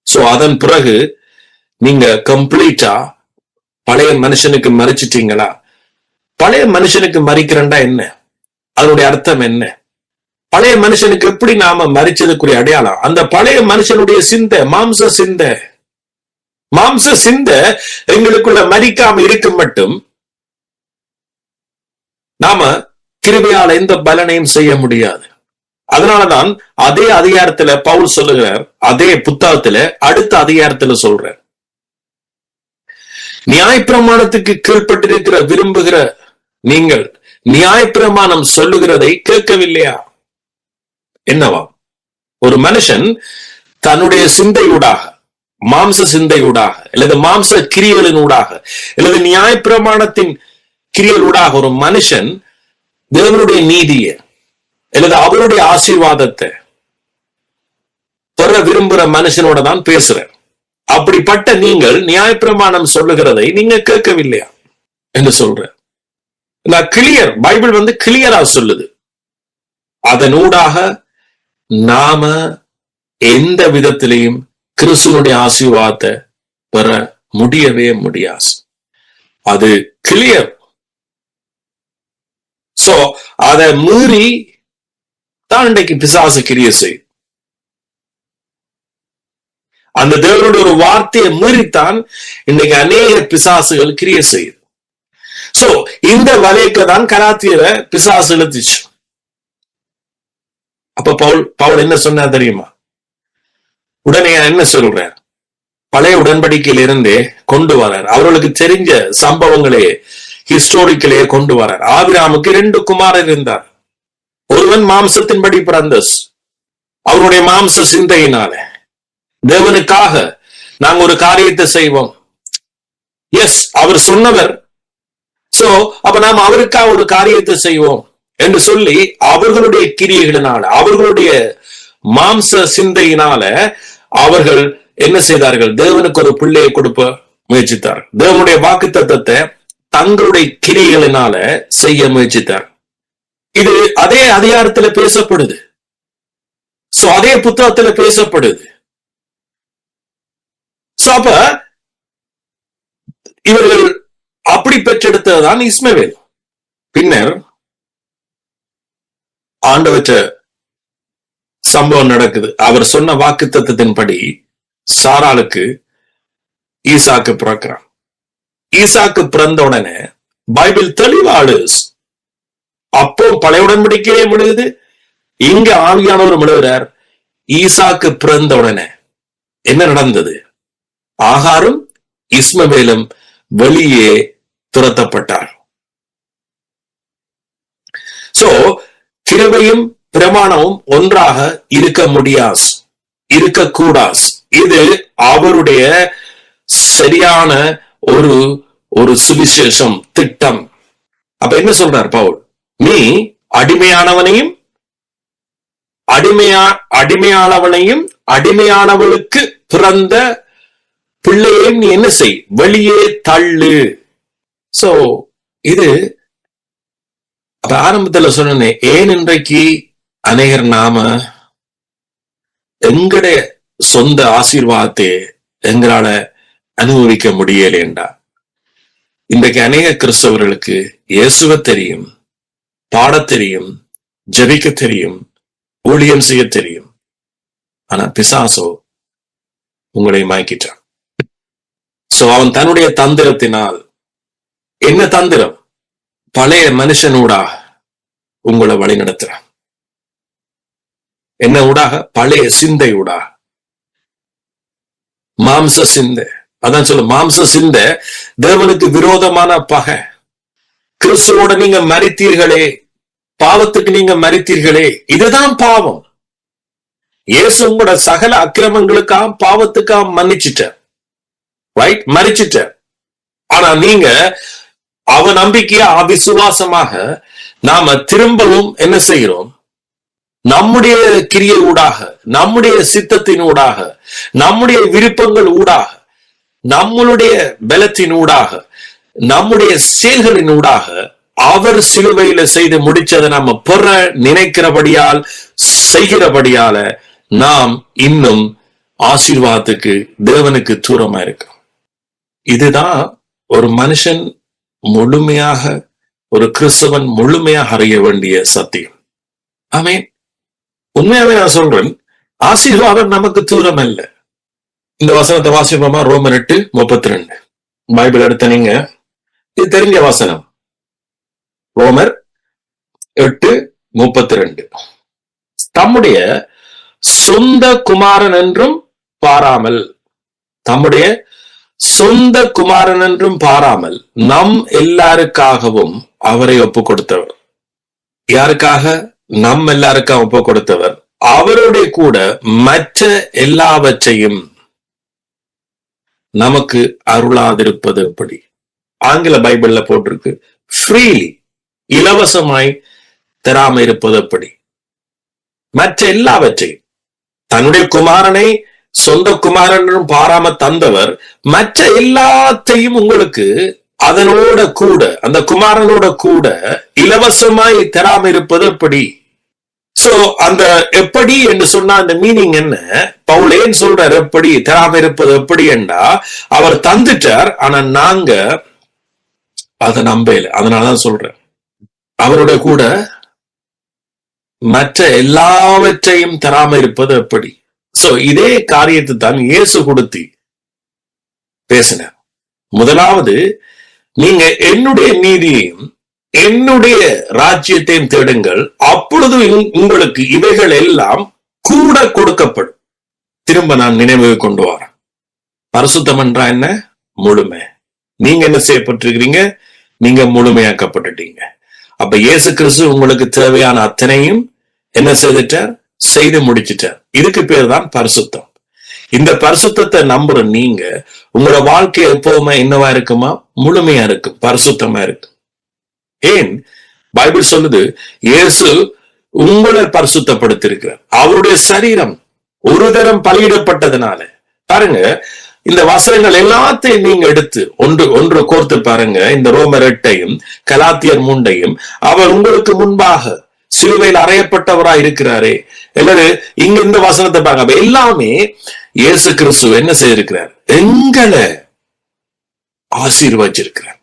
சோ அதன் பிறகு நீங்க கம்ப்ளீட்டா பழைய மனுஷனுக்கு மறிச்சிட்டீங்களா? பழைய மனுஷனுக்கு மறிக்கிறண்டா என்ன? அதனுடைய அர்த்தம் என்ன? பழைய மனுஷனுக்கு எப்படி நாம மறிச்சதுக்குரிய அடையாளம்? அந்த பழைய மனுஷனுடைய சிந்தை, மாம்ச சிந்தை எங்களுக்குள்ள மறிக்காம இருக்கும் மட்டும் நாம கிருபையால எந்த பலனையும் செய்ய முடியாது. அதனாலதான் அதே அதிகாரத்துல பவுல் சொல்லுகிறார், அதே புத்தகத்துல அடுத்த அதிகாரத்துல சொல்றார், நியாயப்பிரமாணத்துக்கு கீழ்பட்டிருக்கிற விரும்புகிற நீங்கள் நியாயப்பிரமாணம் சொல்லுகிறதை கேட்கவில்லையா? என்னவா? ஒரு மனுஷன் தன்னுடைய சிந்தையூடாக, மாம்ச சிந்தையூடாக அல்லது மாம்ச கிரியலினூடாக அல்லது நியாயப்பிரமாணத்தின் கிரியலூடாக ஒரு மனுஷன் தேவனுடைய நீதியை அல்லது அவருடைய ஆசீர்வாதத்தை பெற விரும்புகிற மனுஷனோட தான் பேசுற. அப்படிப்பட்ட நீங்கள் நியாயப்பிரமாணம் சொல்லுகிறதை நீங்க கேட்கவில்லையா என்று சொல்ற. கிளியர், பைபிள் கிளியரா சொல்லுது. அதனூடாக நாம எந்த விதத்திலையும் கிறிஸ்துவனுடைய ஆசீர்வாதத்தை பெற முடியவே முடியாது. அது கிளியர். சோ அதை மீறி தான் இன்றைக்கு பிசாசு கிரியை செய்யும். அந்த தேவனுடைய ஒரு வார்த்தையை மீறித்தான் இன்னைக்கு அநேக பிசாசுகள் கிரியை செய்யுது. சோ இந்த வலைக்கு தான் கலாத்தியரை பிசாசு இழுத்துச்சு. அப்ப பவுல் என்ன சொன்னா தெரியுமா? உடனே என்ன சொல்றார்? பழைய உடன்படிக்கையில இருந்தே கொண்டு வரார். அவர்களுக்கு தெரிஞ்ச சம்பவங்களே ஹிஸ்டோரிக்கலே கொண்டு வரார். ஆபிரகாமுக்கு 2 குமாரர் இருந்தார். ஒருவன் மாம்சத்தின்படி பிறந்த, அவருடைய மாம்ச சிந்தையினால தேவனுக்காக நாங்க ஒரு காரியத்தை செய்வோம். எஸ், அவர் சொன்னவர். சோ அப்ப நாம் அவருக்காக ஒரு காரியத்தை செய்வோம் என்று சொல்லி அவர்களுடைய கிரியைகளினால, அவர்களுடைய மாம்ச சிந்தையினால அவர்கள் என்ன செய்தார்கள்? தேவனுக்கு ஒரு பிள்ளையை கொடுப்ப முயற்சித்தார்கள். தேவனுடைய வாக்குத்தத்தத்தை தங்களுடைய கிரியைகளினால செய்ய முயற்சித்தார். இது அதே அதிகாரத்துல பேசப்படுது. சோ அதே புத்தகத்துல பேசப்படுது. சோ அப்ப இவர்கள் அப்படி பெற்றெடுத்ததுதான் இஸ்மவேல். பின்னர் ஆண்டவற்ற சம்பவம் நடக்குது. அவர் சொன்ன வாக்குத்தத்தத்தின்படி சாராளுக்கு ஈசாக்கு பிறக்கிறான். ஈசாக்கு பிறந்த உடனே பைபிள் தெளிவாடு. அப்போ பழைய உடன்படிக்கையே விழுகுது, இங்க ஆவியானவர் விழுகிறார். ஈசாக்கு பிறந்த உடனே என்ன நடந்தது? ஆகாரும் இஸ்மவேலும் வெளியே துரத்தப்பட்டார். சோ கிருபையும் பிரமாணமும் ஒன்றாக இருக்க முடியாது, இருக்கக்கூடாது. இது அவருடைய சரியான ஒரு சுவிசேஷம் திட்டம். அப்ப என்ன சொல்றார் பவுல்? நீ அடிமையானவனையும் அடிமையானவளுக்கு பிறந்த பிள்ளையையும் நீ என்ன செய்? வெளியே தள்ளு. சோ இது அப்ப ஆரம்பத்துல சொன்னேன், ஏன் இன்றைக்கு அநேகர் நாம எங்களுடைய சொந்த ஆசீர்வாதத்தை எங்களால அனுபவிக்க முடியலேண்டா? இன்றைக்கு அநேக கிறிஸ்தவர்களுக்கு இயேசுவை தெரியும், பாட தெரியும், ஜெபிக்க தெரியும், ஊழியம் செய்ய தெரியும். ஆனா பிசாசோ உங்களை மயக்கிட்டான். சோ அவன் தன்னுடைய தந்திரத்தினால், என்ன தந்திரம்? பழைய மனுஷனூடா உங்களை வழி நடத்துறான். என்ன ஊடாக? பழைய சிந்தை ஊடா, மாம்ச சிந்தை. அதான் சொல்ல, மாம்ச சிந்தை தேவனுக்கு விரோதமான பகை. கிறிஸ்துவோட நீங்க மரித்தீர்களே, பாவத்துக்கு நீங்க மரித்தீர்களே. இதுதான் பாவம். இயேசு உங்களோட சகல அக்கிரமங்களுக்காக பாவத்துக்காக மன்னிச்சிட்டார், ரைட், மறிச்சிட்டார். ஆனா நீங்க அவ நம்பிக்கையா அவிசுவாசமாக நாம திரும்பவும் என்ன செய்கிறோம்? நம்முடைய கிரியை ஊடாக, நம்முடைய சித்தத்தின் ஊடாக, நம்முடைய விருப்பங்கள் ஊடாக, நம்மளுடைய பலத்தின் ஊடாக, நம்முடைய செயல்களின் ஊடாக அவர் சிலுவையில செய்து முடிச்சதை நாம பெற நினைக்கிறபடியால், செய்கிறபடியால நாம் இன்னும் ஆசீர்வாதத்துக்கு, தேவனுக்கு தூரமா இருக்கிறோம். இதுதான் ஒரு மனுஷன் முழுமையாக, ஒரு கிறிஸ்தவன் முழுமையாக அறிய வேண்டிய சத்தியம். ஆமென். உண்மையாவே நான் சொல்றேன், ஆசீர்வாதம் நமக்கு தூரம் அல்ல. இந்த வசனத்தை வாசிப்போமா? ரோமர் 8:32. பைபிள் எடுத்த நீங்க, இது தெரிஞ்ச வசனம். ரோமர் 8:32. தம்முடைய சொந்த குமாரன் என்றும் பாராமல், தம்முடைய சொந்த குமாரன் என்றும் பாராமல் நம் எல்லாருக்காகவும் அவரை ஒப்பு கொடுத்தவர். யாருக்காக? நம் எல்லாருக்காக ஒப்பு கொடுத்தவர். அவருடைய கூட மற்ற எல்லாவற்றையும் நமக்கு அருளாதிருப்பது எப்படி? ஆங்கில பைபிள்ல போட்டிருக்கு, ஃப்ரீலி, இலவசமாய் தராம இருப்பது எப்படி? மற்ற எல்லாவற்றையும், தன்னுடைய குமாரனை சொந்த குமாரனும் பாராம தந்தவர் மற்ற எல்லாத்தையும் உங்களுக்கு அதனோட கூட, அந்த குமாரனோட கூட இலவசமாய் தராம இருப்பது எப்படி? சோ அந்த எப்படி என்று சொன்னா அந்த மீனிங் என்ன? பவுல் ஏன் சொல்றார் எப்படி தராம இருப்பது எப்படி என்றா, அவர் தந்துட்டார், ஆனா நாங்க அதை நம்பல. அதனாலதான் சொல்றேன், அவருடைய கூட மற்ற எல்லாவற்றையும் தராம இருப்பது எப்படி? சோ இதே காரியத்தை தான் இயேசு கொடுத்து பேசினார். முதலாவது, நீங்க என்னுடைய நீதியையும் என்னுடைய ராஜ்யத்தையும் தேடுங்கள், அப்பொழுது உங்களுக்கு இவைகள் எல்லாம் கூட கொடுக்கப்படும். திரும்ப நான் நினைவு கொண்டு வரேன். பரிசுத்தம் என்றா என்ன? முழுமை. நீங்க என்ன செய்யப்பட்டிருக்கிறீங்க? நீங்க முழுமையாக்கப்பட்டுட்டீங்க. அப்ப இயேசு கிறிஸ்து உங்களுக்கு தேவையான அத்தனையும் என்ன செய்துட்டார்? செய்து முடிச்சிட்டார். இதுக்கு பேர் தான் பரிசுத்தம். இந்த பரிசுத்தத்தை நம்புற நீங்க, உங்களோட வாழ்க்கை எப்பவுமே என்னவா இருக்குமா? முழுமையா இருக்கு, பரிசுத்தமா இருக்கு. ஏன்? பைபிள் சொல்லுது, இயேசு உங்களை பரிசுத்தப்படுத்திருக்கிறார். அவருடைய சரீரம் ஒரு தரம் பலியிடப்பட்டதுனால. பாருங்க, இந்த வசனங்கள் எல்லாத்தையும் நீங்க எடுத்து ஒன்று கோர்த்து பாருங்க. இந்த ரோமர் 8ஐயும் கலாத்தியர் 3ஐயும், அவர் உங்களுக்கு முன்பாக சிலுவையில் அறையப்பட்டவராய் இருக்கிறாரே, எல்லாரு இங்க இந்த வசனத்தை பாருங்க. எல்லாமே இயேசு கிறிஸ்து என்ன செய்திருக்கிறார்? எங்களை ஆசீர்வதிச்சிருக்கிறார்.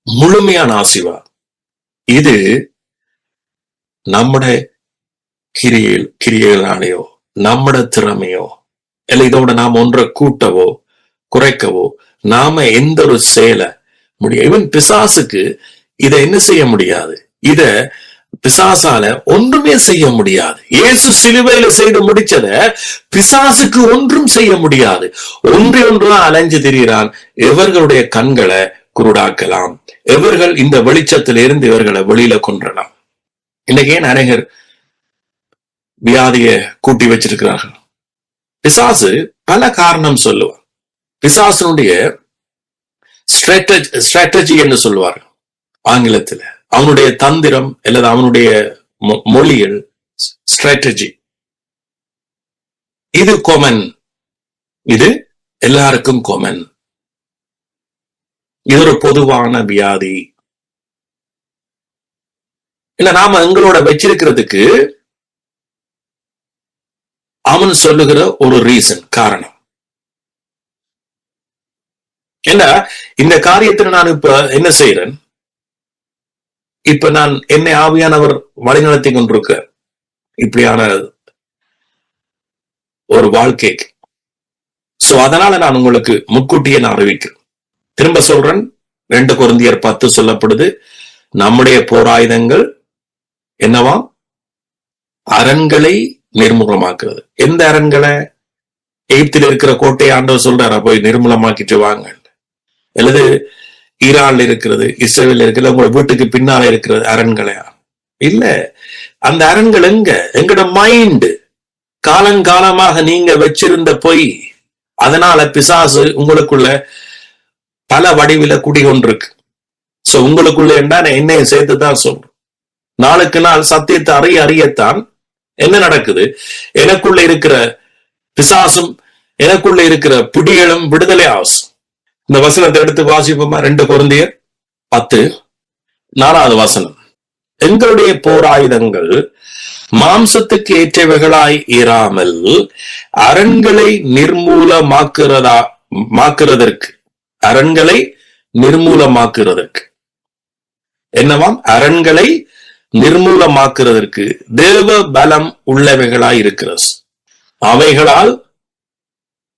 முழுமையான ஆசீர்வாதம். இது நம்முடைய கிரியைகளாலேயோ நம்முடைய திறமையோ இல்ல இதோட நாம் ஒன்றை கூட்டவோ குறைக்கவோ நாம எந்த ஒரு செயலை முடியும். இவன் பிசாசுக்கு இதை என்ன செய்ய முடியாது. இத பிசாசால ஒன்றுமே செய்ய முடியாது. இயேசு சிலுவையில செய்து முடிச்சத பிசாசுக்கு ஒன்றும் செய்ய முடியாது. ஒன்றும் அலைஞ்சு திரிகிறான். எவர்களுடைய கண்களை குருடாக்கலாம், எவர்கள் இந்த வெளிச்சத்திலிருந்து இவர்களை வெளியில கொன்றலாம். இன்னைக்கு ஏன் அநேகர் வியாதிய கூட்டி வச்சிருக்கிறார்கள்? பிசாசு பல காரணம் சொல்லுவான். பிசாசனுடைய ஸ்ட்ராட்டஜி என்று சொல்லுவார்கள் ஆங்கிலத்துல. அவனுடைய தந்திரம் அல்லது அவனுடைய மொழியில் ஸ்ட்ராட்டஜி. இது கொமன், இது எல்லாருக்கும் கொமன். இது ஒரு பொதுவான வியாதி. இல்ல நாம எங்களோட வச்சிருக்கிறதுக்கு அவன் சொல்லுகிற ஒரு ரீசன், காரணம் என்ன? இந்த காரியத்தில் நான் இப்ப என்ன செய்யறேன்? இப்ப நான் என்னை ஆவியானவர் வழிநடத்தி கொண்டிருக்க இப்படியான ஒரு வாழ்க்கைக்கு. சோ அதனால நான் உங்களுக்கு முன்கூட்டியே நான் அறிவிக்கிறேன். திரும்ப சொல்றேன், 2 கொரிந்தியர் 10 சொல்லப்படுது, நம்முடைய போராயுதங்கள் என்னவா? அரண்களை நிர்மூலமாக்குறது. எந்த அரண்களை? எகிப்தில் இருக்கிற கோட்டையை ஆண்டவர் சொல்றாரா போய் நிர்மூலமாக்கிட்டு வாங்க, அல்லது ஈரான்ல இருக்கிறது, இஸ்ரேல் இருக்கிறது, உங்களோட வீட்டுக்கு பின்னால இருக்கிறது அரண்களையா? இல்ல. அந்த அரண்கள் எங்கட மைண்ட், காலங்காலமாக நீங்க வச்சிருந்த பொய். அதனால பிசாசு உங்களுக்குள்ள பல வடிவில குடிகொண்டிருக்கு. சோ உங்களுக்குள்ள என்னைய சேர்த்துதான் சொல்றேன். நாளுக்கு நாள் சத்தியத்தை அறியத்தான் என்ன நடக்குது, எனக்குள்ள இருக்கிற பிசாசும் எனக்குள்ள இருக்கிற பிடிகளும் விடுதலை ஆகும். இந்த வசனத்தை எடுத்து வாசிப்போமா? 2 கொரிந்தியர் 10:4 வசனம். எங்களுடைய போராயுதங்கள் மாம்சத்துக்கு ஏற்றவைகளாய் இராமல் அரண்களை நிர்மூலமாக்குறதற்கு என்னவாம்? அரண்களை நிர்மூலமாக்குறதற்கு தேவ பலம் உள்ளவைகளாய் இருக்கிறது. அவைகளால்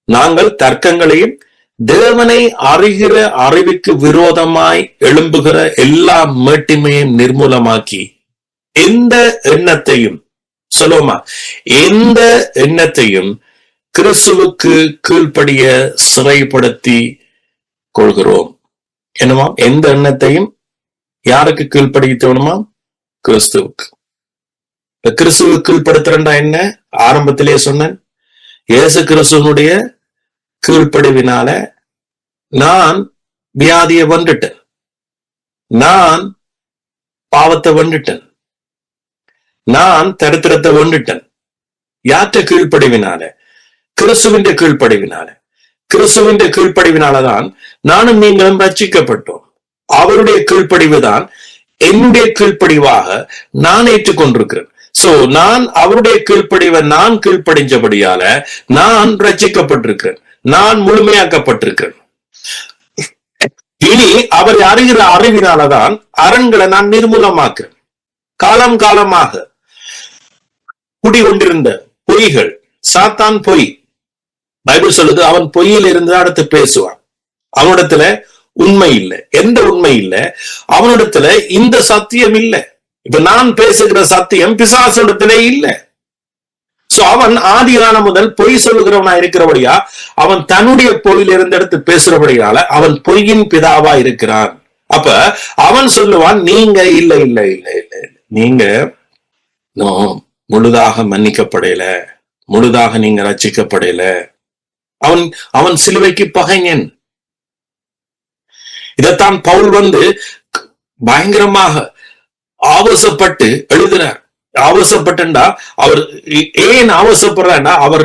நாங்கள் தர்க்கங்களையும் தேவனை அறிகிற அறிவுக்கு விரோதமாய் எழும்புகிற எல்லா மேட்டிமையும் நிர்மூலமாக்கி எந்த எண்ணத்தையும், சொல்லுவோமா, எந்த எண்ணத்தையும் கிறிஸ்துவுக்கு கீழ்ப்படிய சிறைப்படுத்தி கொள்கிறோம். என்னவா? எந்த எண்ணத்தையும் யாருக்கு கீழ்ப்படுத்தணுமா? கிறிஸ்துவுக்கு. கிறிஸ்துவுக்கு கீழ்ப்படுத்துறா என்ன? ஆரம்பத்திலே சொன்னேன், இயேசு கிறிஸ்துவனுடைய கீழ்ப்படிவினால நான் வியாதியை வென்றுட்டேன், நான் பாவத்தை வென்றுட்டேன், நான் தரித்திரத்தை வென்றுட்டேன். யாற்ற கீழ்ப்படிவினால? கிறிஸ்துவின் கீழ்ப்படிவினால. கிறிஸ்துவின் கீழ்ப்படிவினாலதான் நானும் நீங்களும் ரட்சிக்கப்பட்டோம். அவருடைய கீழ்ப்படிவு தான் என்னுடைய கீழ்ப்படிவாக நான் ஏற்றுக்கொண்டிருக்கிறேன். சோ நான் அவருடைய கீழ்ப்படிவை நான் கீழ்ப்படிஞ்சபடியால நான் ரட்சிக்கப்பட்டிருக்கிறேன், நான் முழுமையாக்கப்பட்டிருக்கிறேன். இனி அவர் அறிகிற அறிவினாலதான் அரண்களை நான் நிர்மூலமாக்குறேன். காலம் காலமாக குடிகொண்டிருந்த பொய்கள், சாத்தான் பொய். பைபிள் சொல்லுது, அவன் பொய்யில் இருந்து அடுத்து பேசுவான். அவனிடத்துல உண்மை இல்லை. எந்த உண்மை இல்லை அவனிடத்துல? இந்த சத்தியம் இல்லை. இப்ப நான் பேசுகிற சத்தியம் பிசாசிடத்திலே இல்லை. சோ அவன் ஆதிகால முதல் பொய் சொல்லுகிறவனா இருக்கிறபடியா அவன் தன்னுடைய பொய்யில இருந்து எடுத்து பேசுறபடியால அவன் பொய்யின் பிதாவா இருக்கிறான். அப்ப அவன் சொல்லுவான், நீங்க இல்ல இல்ல இல்ல இல்ல நீங்க முழுதாக மன்னிக்கப்படையில, முழுதாக நீங்க ரட்சிக்கப்படையில. அவன் சிலுவைக்கு பகைஞன். இதைத்தான் பவுல் பயங்கரமாக ஆவேசப்பட்டு எழுதினார். ஆவேசப்பட்டா அவர் ஏன் ஆவேசப்படுறாருன்னா, அவர்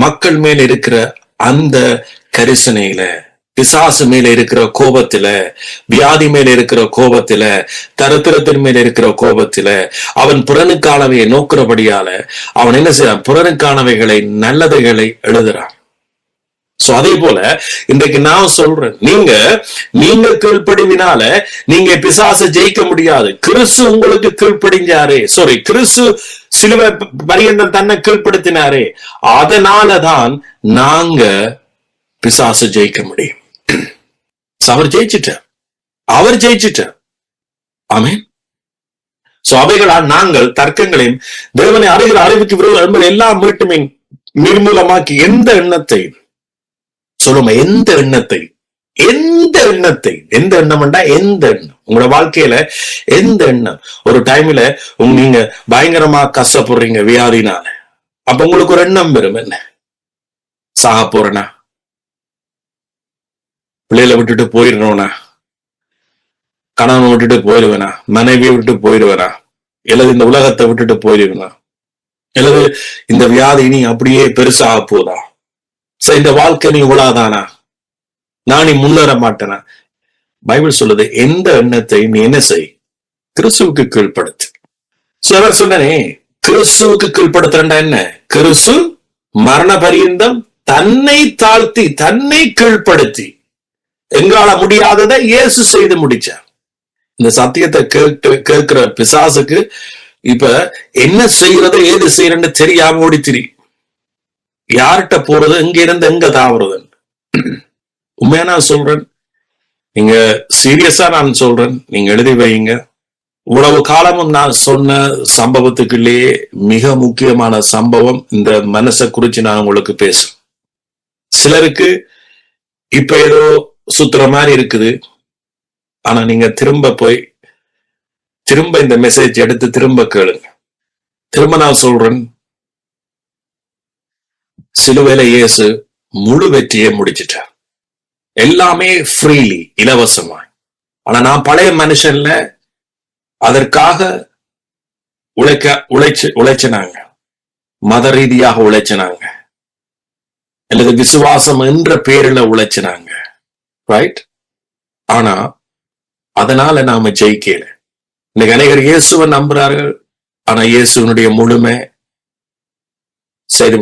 மக்கள் மேல இருக்கிற அந்த கரிசனையில, பிசாசு மேல இருக்கிற கோபத்துல, வியாதி மேல இருக்கிற கோபத்துல, தரித்திரத்தின் மேல இருக்கிற கோபத்துல, அவன் புறனுக்கானவையை நோக்கிறபடியால அவன் என்ன செய்யறான்? புறனுக்கானவைகளை, நல்லதைகளை எழுதுறான். சோ அதே போல இன்றைக்கு நான் சொல்றேன், நீங்க கீழ்ப்படிவினால நீங்க பிசாசை ஜெயிக்க முடியாது. கிறிஸ்து உங்களுக்கு கீழ்ப்படிஞ்சாரே, கிறிஸ்து சிலுவை பரியந்தம் தன்னை கீழ்ப்படுத்தினாரே, அதனாலதான் நாங்க பிசாசை ஜெயிக்க முடியும். அவர் ஜெயிச்சிட்டார். ஆமென். சோ அவைகளால் நாங்கள் தர்க்கங்களையும் தேவனை அறிகிற அறிவுக்கு விரோதம் எல்லா மீட்டுமே நிர்மூலமாக்கி எந்த எண்ணத்தை சொல்லுமா, எந்த எண்ணத்தை எண்ணம்டா எந்த எண்ணம் உங்களோட வாழ்க்கையில, எந்த எண்ணம் ஒரு டைம்ல நீங்க பயங்கரமா கஷ்டப்படுறீங்க வியாதினால, அப்ப உங்களுக்கு ஒரு எண்ணம் வரும், என்ன சாக போறேனா, பிள்ளைகளை விட்டுட்டு போயிடுறோனா, கணவனை விட்டுட்டு போயிடுவேனா, மனைவியை விட்டு போயிடுவேனா, அல்லது இந்த உலகத்தை விட்டுட்டு போயிடுவேனா, அல்லது இந்த வியாதி நீ அப்படியே பெருசாக போதா, இந்த வாழ்க்கை நீ இவ்வளவுதானா, நான் நீ முன்னேற மாட்டேனா. பைபிள் சொல்லுது, எந்த எண்ணத்தை நீ என்ன செய், கிறிஸ்துவுக்கு கீழ்ப்படுத்து. சொன்னனே, கிறிஸ்துவுக்கு கீழ்ப்படுத்துறா என்ன? கிறிஸ்து மரண பரியந்தம் தன்னை தாழ்த்தி, தன்னை கீழ்ப்படுத்தி, எங்களால முடியாததை இயேசு செய்து முடிச்சார். இந்த சத்தியத்தை கேட்கிற பிசாசுக்கு இப்ப என்ன செய்யறது, ஏது செய்யறன்னு தெரியாம ஓடித்திரி, யார்கிட்ட போறது, எங்க இருந்து எங்க தாவறது. உண்மையா நான் சொல்றேன், நீங்க சீரியஸா நான் சொல்றேன், நீங்க எழுதி வைங்க. இவ்வளவு காலமும் நான் சொன்ன சம்பவத்துக்குள்ளேயே மிக முக்கியமான சம்பவம் இந்த மனசை குறிச்சு நான் உங்களுக்கு பேசுறேன். சிலருக்கு இப்ப ஏதோ சுத்துற மாதிரி இருக்குது, ஆனா நீங்க திரும்ப இந்த மெசேஜ் எடுத்து திரும்ப கேளுங்க. திரும்ப நான் சொல்றேன், சிலுவையில இயேசு முழு வெற்றியை முடிச்சிட்டார். எல்லாமே ஃப்ரீலி, இலவசமா. ஆனா நான் பழைய மனுஷன்ல அதற்காக உழைச்சினாங்க, மத ரீதியாக உழைச்சினாங்க, அல்லது விசுவாசம் என்ற பேரில உழைச்சினாங்க, ரைட்? ஆனா அதனால நாம ஜெயிக்கல. இன்னைக்கு அநேகர் இயேசுவை நம்புறார்கள், ஆனா இயேசுனுடைய முழுமை செய்து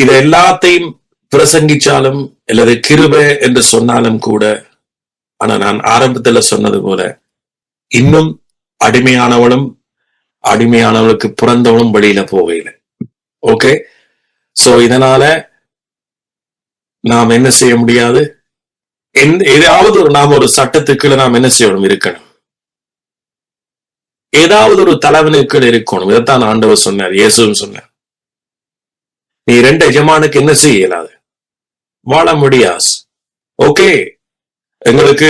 இதை எல்லாத்தையும் பிரசங்கிச்சாலும் அல்லது கிருபை என்று சொன்னாலும் கூட, ஆனா நான் ஆரம்பத்துல சொன்னது போல இன்னும் அடிமையானவளுக்கு பிறந்தவளும் வெளியில போகல. ஓகே, சோ இதனால நாம் என்ன செய்ய முடியாது? ஏதாவது நாம் ஒரு சட்டத்துக்குள்ள நாம் என்ன செய்யணும்? இருக்கணும். ஏதாவது ஒரு தலைவனுக்குள் இருக்கணும். இதைத்தான் ஆண்டவர் சொன்னார், இயேசுவும் சொன்னார். நீ 2 எஜமானுக்கு என்ன செய்ய இயலாது, வாழ முடியாது. ஓகே, எங்களுக்கு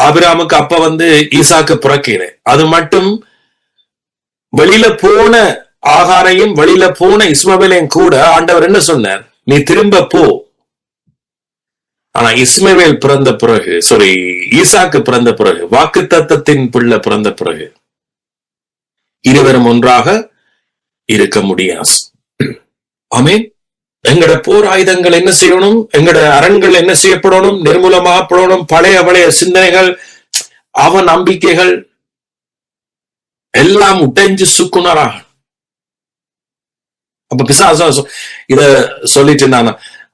ஆபிரகாமுக்கு அப்ப ஈசாக்கு பிறக்கல. அது மட்டும் வெளியில போன ஆகாரையும் வெளியில போன இஸ்மவேலையும் கூட ஆண்டவர் என்ன சொன்னார்? நீ திரும்ப போ. ஆனா இஸ்மவேல் பிறந்த பிறகு, ஈசாக்கு பிறந்த பிறகு, வாக்குத்தத்தத்தின் பிள்ளை பிறந்த பிறகு இருவரும் ஒன்றாக இருக்க முடியாது. ஆமென். எங்கட போர் ஆயுதங்கள் என்ன செய்யணும்? எங்கட அரண்கள் என்ன செய்யப்படணும்? நிர்மூலமாகப்படணும். பழைய சிந்தனைகள், அவ நம்பிக்கைகள் எல்லாம் உடைஞ்சு சுக்குனராக. அப்ப பிசாசு இத சொல்லிட்டு நான்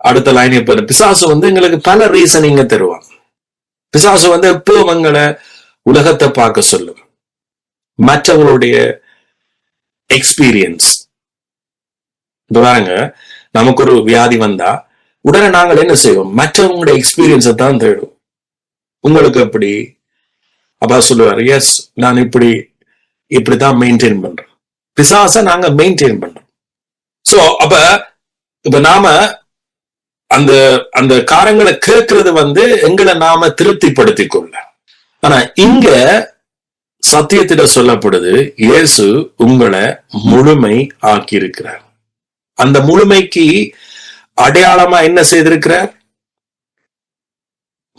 அடுத்த லைன் பிசாசு எங்களுக்கு பல ரீசனிங்க தருவான். பிசாசு எப்போ அவங்களை உலகத்தை பார்க்க சொல்லும், மற்றவங்களுடைய எக்ஸ்பீரியன்ஸ். பாருங்க, நமக்கு ஒரு வியாதி வந்தா உடனே நாங்கள் என்ன செய்வோம்? மற்றவங்களுடைய எக்ஸ்பீரியன்ஸை தான் தேடும். உங்களுக்கு அப்படி அப்பா சொல்லுவார், எஸ் நான் இப்படிதான் மெயின்டைன் பண்றேன். பிசாச நாங்க மெயின்டைன் பண்றோம். சோ இப்ப நாம அந்த காரங்களை கேட்கறது எங்களை நாம திருப்திப்படுத்திக் கொள்ள. ஆனா இங்க சத்தியத்தில சொல்லப்படுது, இயேசு உங்களை முழுமை ஆக்கி இருக்கிறார். அந்த முழுமைக்கு அடையாளமா என்ன செய்திருக்கிறார்?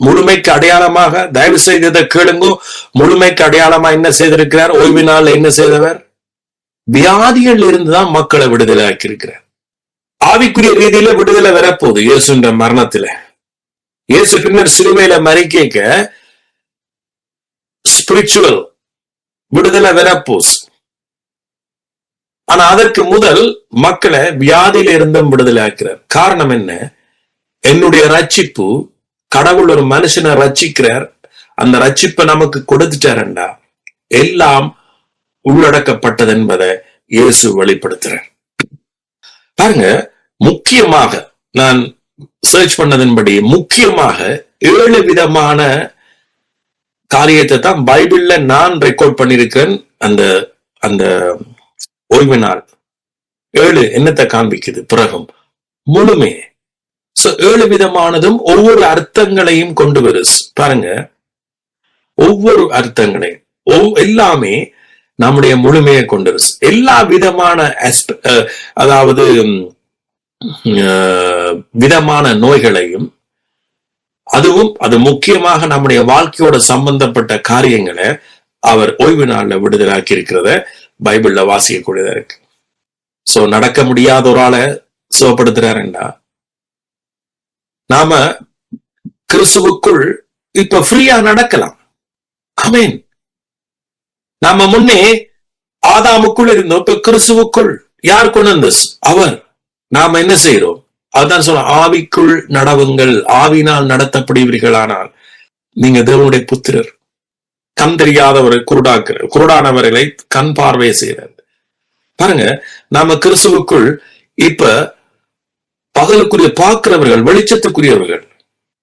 முழுமைக்கு அடையாளமாக, தயவு செய்ததை கேளுங்கோ, முழுமைக்கு அடையாளமா என்ன செய்திருக்கிறார்? ஓய்வினால் என்ன செய்தவர்? வியாதிகள் இருந்துதான் மக்களை விடுதலை ஆக்கி இருக்கிறார். ஆவிக்குரிய ரீதியில விடுதலை வரப்போகுது இயேசுன்ற மரணத்துல. இயேசு பின்னர் சிலுவையில மறிக்க ஸ்பிரிச்சுவல் விடுதலை வரப்போஸ். ஆனா அதற்கு முதல் மக்களை வியாதியில இருந்தும் விடுதலை ஆக்கிறார். காரணம் என்ன? என்னுடைய ரட்சிப்பு, கடவுள் ஒரு மனுஷனை ரட்சிக்கிறார், அந்த ரட்சிப்பை நமக்கு கொடுத்துட்டாரண்டா எல்லாம் உள்ளடக்கப்பட்டது என்பதை இயேசு வெளிப்படுத்துறார். பாருங்க, முக்கியமாக நான் சர்ச் பண்ணதன்படி முக்கியமாக 7 விதமான காரியத்தை தான் பைபிள்ல நான் ரெக்கார்ட் பண்ணிருக்கிறேன். அந்த ஓய்வு நாள் 7 என்னத்தை காண்பிக்குது? பிறகும் முழுமே. 7 விதமானதும் ஒவ்வொரு அர்த்தங்களையும் கொண்டு வருது. பாருங்க, ஒவ்வொரு அர்த்தங்களையும் எல்லாமே நம்முடைய முழுமையை கொண்டு வருது. எல்லா விதமான அதாவது விதமான நோய்களையும், அது முக்கியமாக நம்முடைய வாழ்க்கையோட சம்பந்தப்பட்ட காரியங்களை அவர் ஓய்வு நாள்ல விடுதலாக்கி இருக்கிறத பைபிள்ல வாசிக்கக்கூடியதா இருக்கு. சோ நடக்க முடியாத ஒரு ஆளை சுகப்படுத்துறாருண்டா, நாம கிறிஸ்துவுக்குள் இப்ப ஃப்ரீயா நடக்கலாம். ஆமென். நாம முன்னே ஆதாமுக்குள் இருந்தோம், இப்ப கிறிஸ்துவுக்குள் யார் கொண்டு வந்தது? அவர். நாம என்ன செய்யறோம்? அதுதான் சொல்ல, ஆவிக்குள் நடவுங்கள், ஆவினால் நடத்தப்படுவீர்களானால் நீங்க தேவனுடைய புத்திரர். கண் தெரியாதவரை குருடானவர்களை கண் பார்வை செய்யறது. பாருங்க, நாம கிறிஸ்துவுக்குள் இப்ப பகலுக்குரிய பார்க்கிறவர்கள், வெளிச்சத்துக்குரியவர்கள்.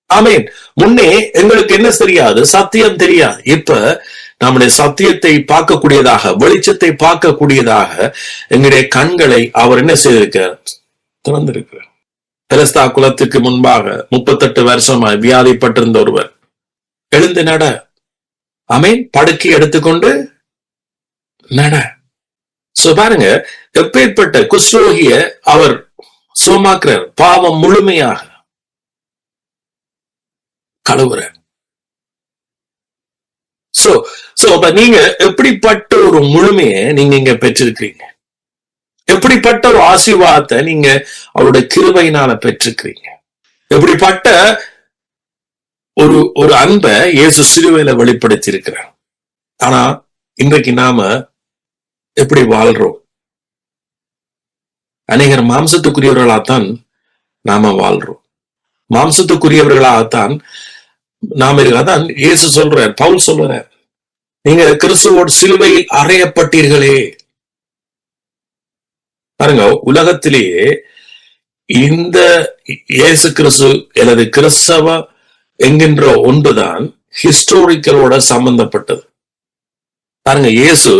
ஆமேன். முன்னே எங்களுக்கு என்ன தெரியாது? சத்தியம் தெரியாது. இப்ப நம்முடைய சத்தியத்தை பார்க்கக்கூடியதாக, வெளிச்சத்தை பார்க்கக்கூடியதாக எங்களுடைய கண்களை அவர் என்ன செய்திருக்கிறார்? திறந்திருக்கிறார். பெலஸ்தா குலத்துக்கு முன்பாக 38 வருஷமாய் வியாதிப்பட்டிருந்த ஒருவர் எழுந்து நட. ஆமென். படுக்கை எடுத்துக்கொண்டு நட. சோ பாருங்க, எப்பேற்பட்ட குஷ்ரோகிய அவர் சுகமாக்குறார், பாவம் முழுமையாக கழுவுறார். சோ அப்ப நீங்க எப்படிப்பட்ட ஒரு முழுமையை நீங்க இங்க பெற்றிருக்கிறீங்க, எப்படிப்பட்ட ஒரு ஆசீர்வாதத்தை நீங்க அவருடைய கிருபையினால பெற்றிருக்கிறீங்க, எப்படிப்பட்ட ஒரு அன்பை இயேசு சிலுவையில வெளிப்படுத்தி இருக்கிறார். ஆனா இன்றைக்கு நாம எப்படி வாழ்றோம்? அநேகர் மாம்சத்துக்குரியவர்களாகத்தான் நாம வாழ்றோம், மாம்சத்துக்குரியவர்களாகத்தான் நாம அதான் இயேசு சொல்றார், பவுல் சொல்றார், நீங்க கிறிஸ்துவோடு சிலுவையில் அறையப்பட்டீர்களே. பாருங்க, உலகத்திலேயே இந்த இயேசு கிறிஸ்து அல்லது கிறிஸ்தவ என்கின்ற ஒன்றுதான் ஹிஸ்டோரிக்கலோட சம்பந்தப்பட்டது. பாருங்க, இயேசு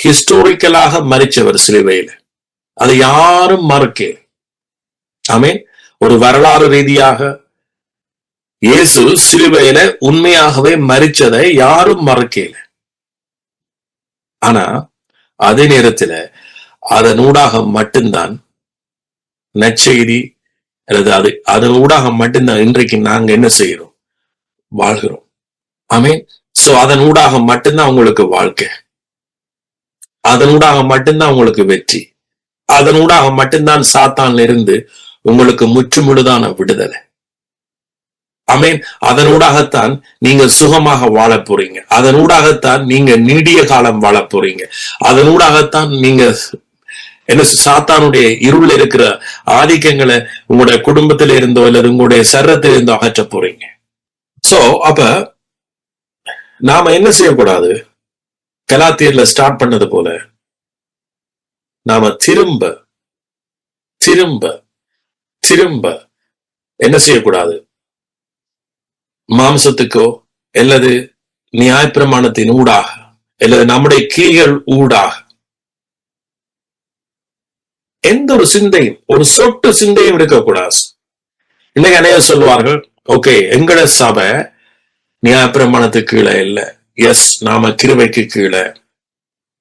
ஹிஸ்டோரிக்கலாக மரிச்சவர் சிலுவையில், அதை யாரும் மறக்க. ஆமென். ஒரு வரலாறு ரீதியாக இயேசு சிலுவையில உண்மையாகவே மரிச்சதை யாரும் மறக்கல. ஆனா அதே நேரத்துல அதனூடாக மட்டும்தான் நற்செய்தி அல்லது அதனூடாக மட்டும்தான் இன்றைக்கு நாங்க என்ன செய்யறோம்? வாழ்கிறோம். ஆமென். சோ அதனூடாக மட்டும்தான் உங்களுக்கு வாழ்க்கை, அதனூடாக மட்டும்தான் உங்களுக்கு வெற்றி, அதனூடாக மட்டும்தான் சாத்தான்ல இருந்து உங்களுக்கு முற்றுமுழுதான விடுதலை. ஆமென். அதனூடாகத்தான் நீங்க சுகமாக வாழ போறீங்க, அதனூடாகத்தான் நீங்க நீடிய காலம் வாழ போறீங்க, அதனூடாகத்தான் நீங்க என்ன சாத்தானுடைய இருள் இருக்கிற ஆதிக்கங்களை உங்களுடைய குடும்பத்தில இருந்தோ அல்லது உங்களுடைய சரீரத்தில் இருந்தோ அகற்ற போறீங்க. சோ அப்ப நாம என்ன செய்யக்கூடாது? கலாத்தியர்ல ஸ்டார்ட் பண்ணது போல நாம திரும்ப திரும்ப திரும்ப என்ன செய்யக்கூடாது? மாம்சத்துக்கோ அல்லது நியாயப்பிரமாணத்தின் ஊடாக அல்லது நம்முடைய கிரிகள் ஊடாக எந்த ஒரு சிந்தையும், ஒரு சொட்டு சிந்தையும் இருக்கக்கூடாது. இன்னைக்கு அநேகர் சொல்லுவார்கள், ஓகே எங்கட சபை நியாயப்பிரமாணத்துக்கு கீழே இல்லை, எஸ் நாம கிருபைக்கு கீழே.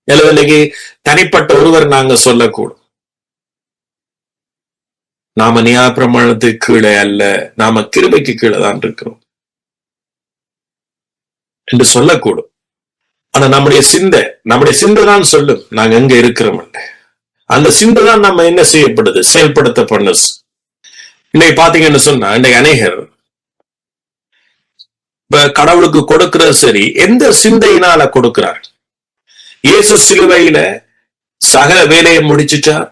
அல்லது இன்னைக்கு தனிப்பட்ட ஒருவர் நாங்க சொல்லக்கூடும், நாம நியாயப்பிரமாணத்துக்கு கீழே அல்ல, நாம கிருபைக்கு கீழே தான் இருக்கிறோம் என்று சொல்லக்கூடும். ஆனா நம்முடைய சிந்தை தான் சொல்லும் நாங்க எங்க இருக்கிறோம். அந்த சிந்தை தான் நம்ம என்ன செய்யப்படுது? செயல்படுத்தப்பட. இன்னைக்கு பாத்தீங்கன்னு சொன்னா, இன்னைக்கு அநேகர் இப்ப கடவுளுக்கு கொடுக்கிறது சரி, எந்த சிந்தையினால கொடுக்கிறார்? இயேசு சிலுவையில சகல வேலையை முடிச்சுட்டார்,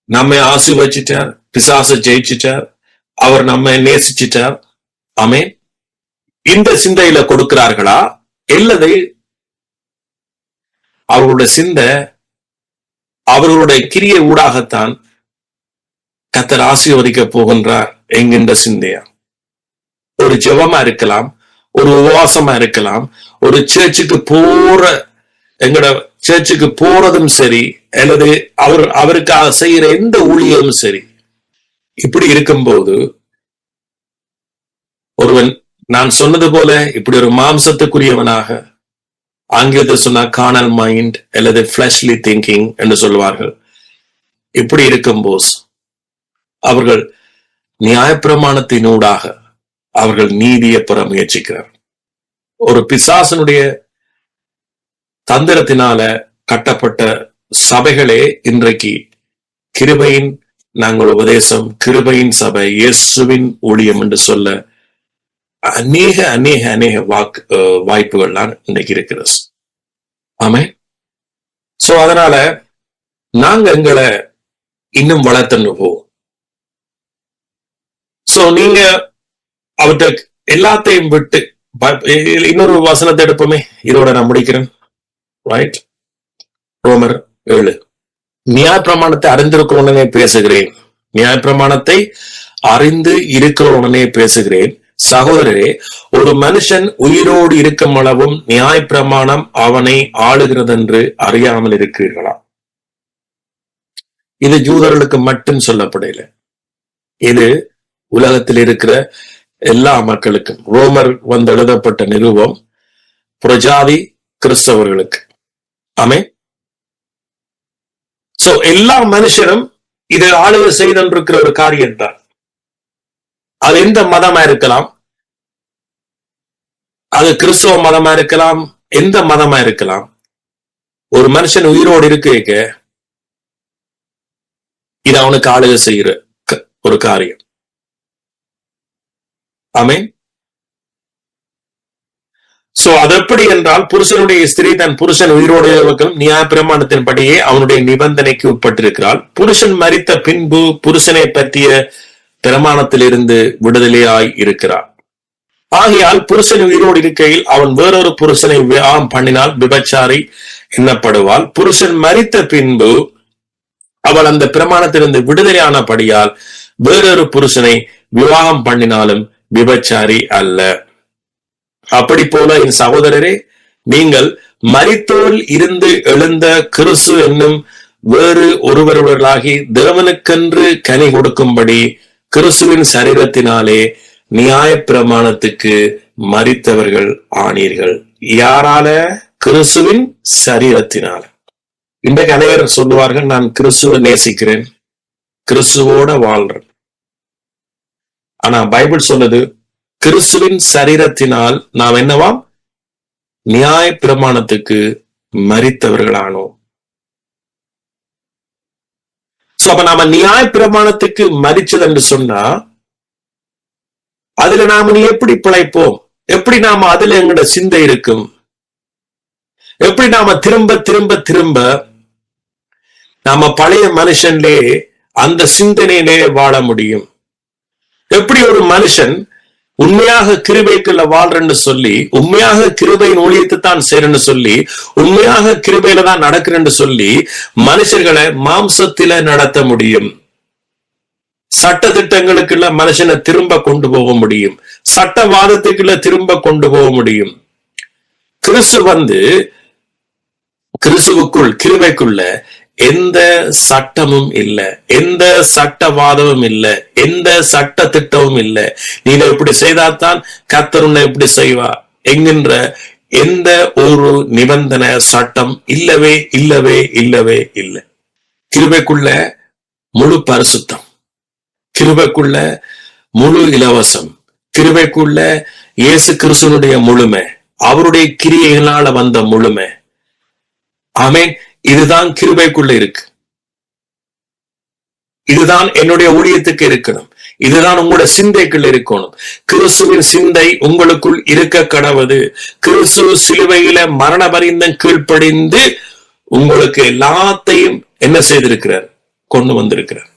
நம்மை ஆசீர்வதிச்சிட்டார், பிசாசை ஜெயிச்சிட்டார், அவர் நம்ம நேசிச்சிட்டார். ஆமென். இந்த சிந்தையில கொடுக்கிறார்களா? இல்லது அவர்களுடைய சிந்தை அவர்களுடைய கிரியை ஊடாகத்தான் கர்த்தர் ஆசீர்வதிக்க போகின்றார் என்கின்ற சிந்தையா? ஒரு ஜெபமா இருக்கலாம், ஒரு உபவாசமா இருக்கலாம், ஒரு சர்ச்சுக்கு போறதும் சரி, அல்லது அவருக்காக செய்யற எந்த ஊழியரும் சரி. இப்படி இருக்கும்போது ஒருவன், நான் சொன்னது போல இப்படி ஒரு மாம்சத்துக்குரியவனாக, ஆங்கிலத்தில் சொன்னா கார்னல் மைண்ட் அல்லது ஃபிளஷ்லி திங்கிங் என்று சொல்வார்கள், இப்படி இருக்கும்போது அவர்கள் நியாயப்பிரமாணத்தினூடாக அவர்கள் நீதியை பெற முயற்சிக்கிறார். ஒரு பிசாசனுடைய தந்திரத்தினால கட்டப்பட்ட சபைகளே இன்றைக்கு கிருபையின் நாங்கள் உபதேசம், கிருபையின் சபை, இயேசுவின் ஊழியம் என்று சொல்ல அநேக அநேக அநேக வாய்ப்புகள்லாம் இன்னைக்கு இருக்கிறது. ஆமே. சோ அதனால நாங்க எங்களை இன்னும் வளர்த்துன்னு போவோம். சோ நீங்க அவற்றை எல்லாத்தையும் விட்டு, இன்னொரு வசனத்தை எடுப்போமே, இதோட நான் முடிக்கிறேன். ரைட், ரோமர் 7. நியாயப்பிரமாணத்தை அறிந்திருக்கிற உடனே பேசுகிறேன், நியாயப்பிரமாணத்தை அறிந்து இருக்கிற உடனே பேசுகிறேன், சகோதரரே, ஒரு மனுஷன் உயிரோடு இருக்கும் அளவும் நியாயப்பிரமாணம் அவனை ஆளுகிறது என்று அறியாமல் இருக்கிறீர்களா? இது ஜூதர்களுக்கு மட்டும் சொல்லப்படல, இது உலகத்தில் இருக்கிற எல்லா மக்களுக்கும். ரோமர் வந்து எழுதப்பட்ட நிருபம் புறஜாதி கிறிஸ்தவர்களுக்கு. ஆமென். சோ எல்லா மனுஷனும் இதை ஆளுகை செய்திருக்கிற ஒரு காரியம் தான். அது எந்த மதமா இருக்கலாம், அது கிறிஸ்தவ மதமா இருக்கலாம், எந்த மதமா இருக்கலாம். ஒரு மனுஷன் உயிரோடு இருக்க இது அவனுக்கு ஆளுகை செய்கிற ஒரு காரியம். ஆமென். சோ அது எப்படி என்றால், புருஷனுடைய ஸ்திரீ தன் புருஷன் உயிரோடு நியாய பிரமாணத்தின்படியே அவனுடைய நிபந்தனைக்கு உட்பட்டிருக்கிறாள். புருஷன் மரித்த பின்பு புருஷனை பற்றிய பிரமாணத்திலிருந்து விடுதலையாய் இருக்கிறார். ஆகையால் புருஷன் உயிரோடு இருக்கையில் அவன் வேறொரு புருஷனை விவாகம் பண்ணினால் விபச்சாரி எண்ணப்படுவாள். புருஷன் மரித்த பின்பு அவள் அந்த பிரமாணத்திலிருந்து விடுதலையானபடியால் வேறொரு புருஷனை விவாகம் பண்ணினாலும் விபச்சாரி அல்ல. அப்படி போல என் சகோதரரே, நீங்கள் மரித்தோரில் இருந்து எழுந்த கிறிஸ்து என்னும் வேறு ஒருவர்களாகி தேவனுக்கென்று கனி கொடுக்கும்படி கிறிஸ்துவின் சரீரத்தினாலே நியாய பிரமாணத்துக்கு மரித்தவர்கள் ஆனீர்கள். யாரால? கிறிஸ்துவின் சரீரத்தினால. இன்றைக்கு அனைவரும் சொல்லுவார்கள், நான் கிறிஸ்துவை நேசிக்கிறேன், கிறிஸ்துவோட வாழ்றேன். ஆனா பைபிள் சொல்லுது, கிறிஸ்துவின் சரீரத்தினால் நாம் என்னவாம்? நியாய பிரமாணத்துக்கு மரித்தவர்களானோம். அப்ப நாம நியாய பிரமாணத்துக்கு மரிச்சது என்று சொன்னா, அதுல நாம எப்படி பிழைப்போம்? எப்படி நாம அதுல எங்களோட சிந்தை இருக்கும்? எப்படி நாம திரும்ப திரும்ப திரும்ப நாம பழைய மனுஷன்லே அந்த சிந்தனையிலே வாழ முடியும்? எப்படி ஒரு மனுஷன் உண்மையாக கிருபைக்குள்ள வாழ்றன்னு சொல்லி, உண்மையாக கிருபையின் ஊழியத்தை தான் செய்யறன்னு சொல்லி, உண்மையாக கிருபையில தான் நடக்கிறன்னு சொல்லி மனுஷர்களை மாம்சத்தில நடத்த முடியும்? சட்ட திட்டங்களுக்குள்ள மனுஷனை திரும்ப கொண்டு போக முடியும், சட்டவாதத்துக்குள்ள திரும்ப கொண்டு போக முடியும். கிறிஸ்து வந்து கிறிஸ்துவுக்குள் கிருபைக்குள்ள எந்த சட்டமும் இல்ல, எந்த சட்டவாதமும் இல்ல, எந்த சட்ட திட்டமும் இல்ல. நீங்க இப்படி செய்தால்தான் கர்த்தர் உன்னை இப்படி செய்வா என்கின்ற எந்த ஒரு நிபந்தனை சட்டம் இல்லவே இல்லவே இல்லவே இல்லை. கிருபைக்குள்ள முழு பரிசுத்தம், கிருபைக்குள்ள முழு இலவசம், கிருபைக்குள்ள இயேசு கிறிஸ்துவனுடைய முழுமை, அவருடைய கிரியைகளால வந்த முழுமை. ஆமென். இதுதான் கிருபைக்குள்ள இருக்கு. இதுதான் என்னுடைய ஊழியத்துக்கு இருக்கணும். இதுதான் உங்களோட சிந்தைக்குள்ள இருக்கணும். கிறிஸ்துவின் சிந்தை உங்களுக்குள் இருக்க கடவுது. கிறிஸ்து சிலுவையில மரண பரியந்தம் கீழ்ப்படிந்து உங்களுக்கு எல்லாத்தையும் என்ன செய்திருக்கிறார்? கொண்டு வந்திருக்கிறார்.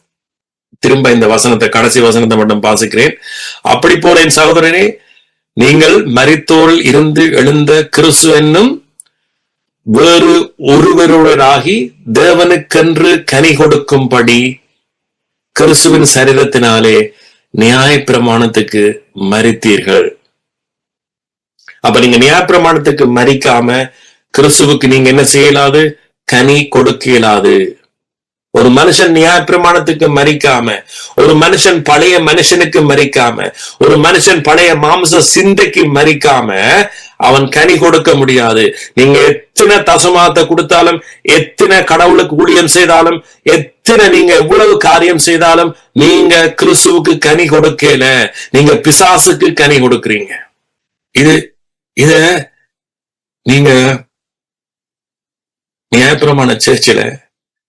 திரும்ப இந்த வசனத்தை, கடைசி வசனத்தை மட்டும் வாசிக்கிறேன். அப்படி போல என் சகோதரனே, நீங்கள் மரித்தோரில் இருந்து எழுந்த கிறிஸ்து என்னும் வேறு ஒருவருடனாகி தேவனுக்கென்று கனி கொடுக்கும்படி கிறிஸ்துவின் சரீரத்தினாலே நியாய பிரமாணத்துக்கு மரித்தீர்கள். அப்ப நீங்க நியாய பிரமாணத்துக்கு மரிக்காம கிறிஸ்துவுக்கு நீங்க என்ன செய்யலாது? கனி கொடுக்க இயலாது. ஒரு மனுஷன் நியாய பிரமாணத்துக்கு மரிக்காம, ஒரு மனுஷன் பழைய மனுஷனுக்கு மரிக்காம, ஒரு மனுஷன் பழைய மாம்ச சிந்தைக்கு மரிக்காம அவன் கனி கொடுக்க முடியாது. நீங்க எத்தனை தசமாத்தை கொடுத்தாலும், எத்தனை கடவுளுக்கு ஊழியம் செய்தாலும், எத்தனை நீங்க எவ்வளவு காரியம் செய்தாலும் நீங்க கிறிஸ்துவுக்கு கனி கொடுக்கல. நீங்க பிசாசுக்கு கனி கொடுக்கிறீங்க. இத நீங்க நியாயப்பிரமாண சேர்ச்சில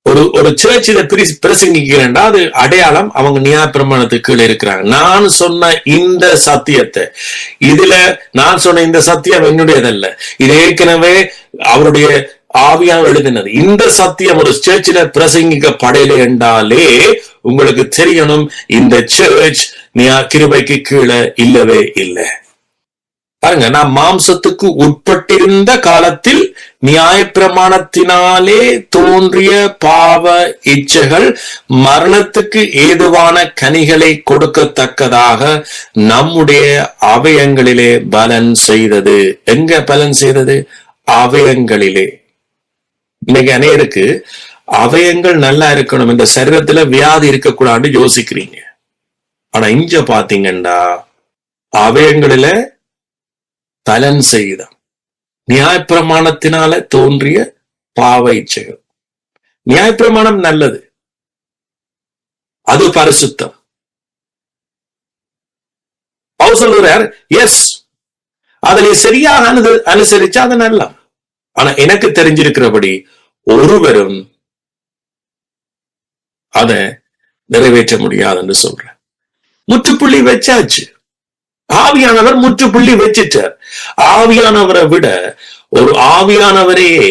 ஒரு சேர்ச்சில பிரசங்கிக்கிறேன்டா, அது அடையாளம் அவங்க நியாய பிரமாணத்துக்கு கீழே இருக்கிறாங்க. நான் சொன்ன இந்த சத்தியத்தை, இதுல நான் சொன்ன இந்த சத்தியம் என்னுடையதல்ல, இது ஏற்கனவே அவருடைய ஆவியாக எழுதினது. இந்த சத்தியம் ஒரு சேர்ச்சில பிரசங்கிக்கப்படலை என்றாலே உங்களுக்கு தெரியணும், இந்த சர்ச் கிருபைக்கு கீழே இல்லவே இல்லை. பாருங்க, நான் மாம்சத்துக்கு உட்பட்டிருந்த காலத்தில் நியாய பிரமாணத்தினாலே தோன்றிய பாவ இச்சைகள் மரணத்துக்கு ஏதுவான கனிகளை கொடுக்கத்தக்கதாக நம்முடைய அவயங்களிலே பலன் செய்தது. எங்க பலன் செய்தது? அவயங்களிலே. இன்னைக்கு அநேகருக்கு அவயங்கள் நல்லா இருக்கணும், இந்த சரீரத்துல வியாதி இருக்கக்கூடாதுன்னு யோசிக்கிறீங்க. ஆனா இங்க பாத்தீங்கன்னா அவயங்களில பலன் செய்த நியாயப்பிரமாணத்தினால தோன்றிய பாவ இச்சைகள். நியாயப்பிரமாணம் நல்லது, அது பரிசுத்தம். அவர் சொல்றார், எஸ், அதை நீ சரியாக அனுசரிச்சா அது நல்ல. ஆனா எனக்கு தெரிஞ்சிருக்கிறபடி ஒருவரும் அதை நிறைவேற்ற முடியாதுன்னு சொல்ற. முற்றுப்புள்ளி வச்சாச்சு. ஆவியானவர் முற்றுப்புள்ளி வச்சிட்டார். ஆவியானவரை விட ஒரு ஆவியானவரையே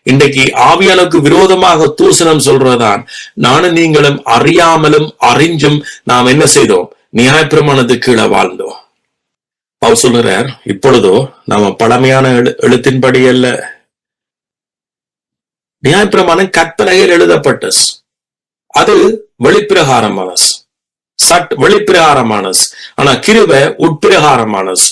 இன்றைக்கு ஆவியானுக்கு விரோதமாக தூசணம் சொல்றதான் நானும் நீங்களும் அறியாமலும் அறிஞ்சும் நாம் என்ன செய்தோம்? நியாயப்பிரமாணத்துக்கு கீழே வாழ்ந்தோம். அவர் சொல்றார், இப்பொழுதோ நாம பழமையான எழுத்தின்படி அல்ல, நியாயப்பிரமாணம் கற்பனையில் எழுதப்பட்ட, அது வெளிப்பிரகாரமானஸ், வெளிப்பிரகாரமானஸ். ஆனா கிருபை உட்பிரகாரமானஸ்.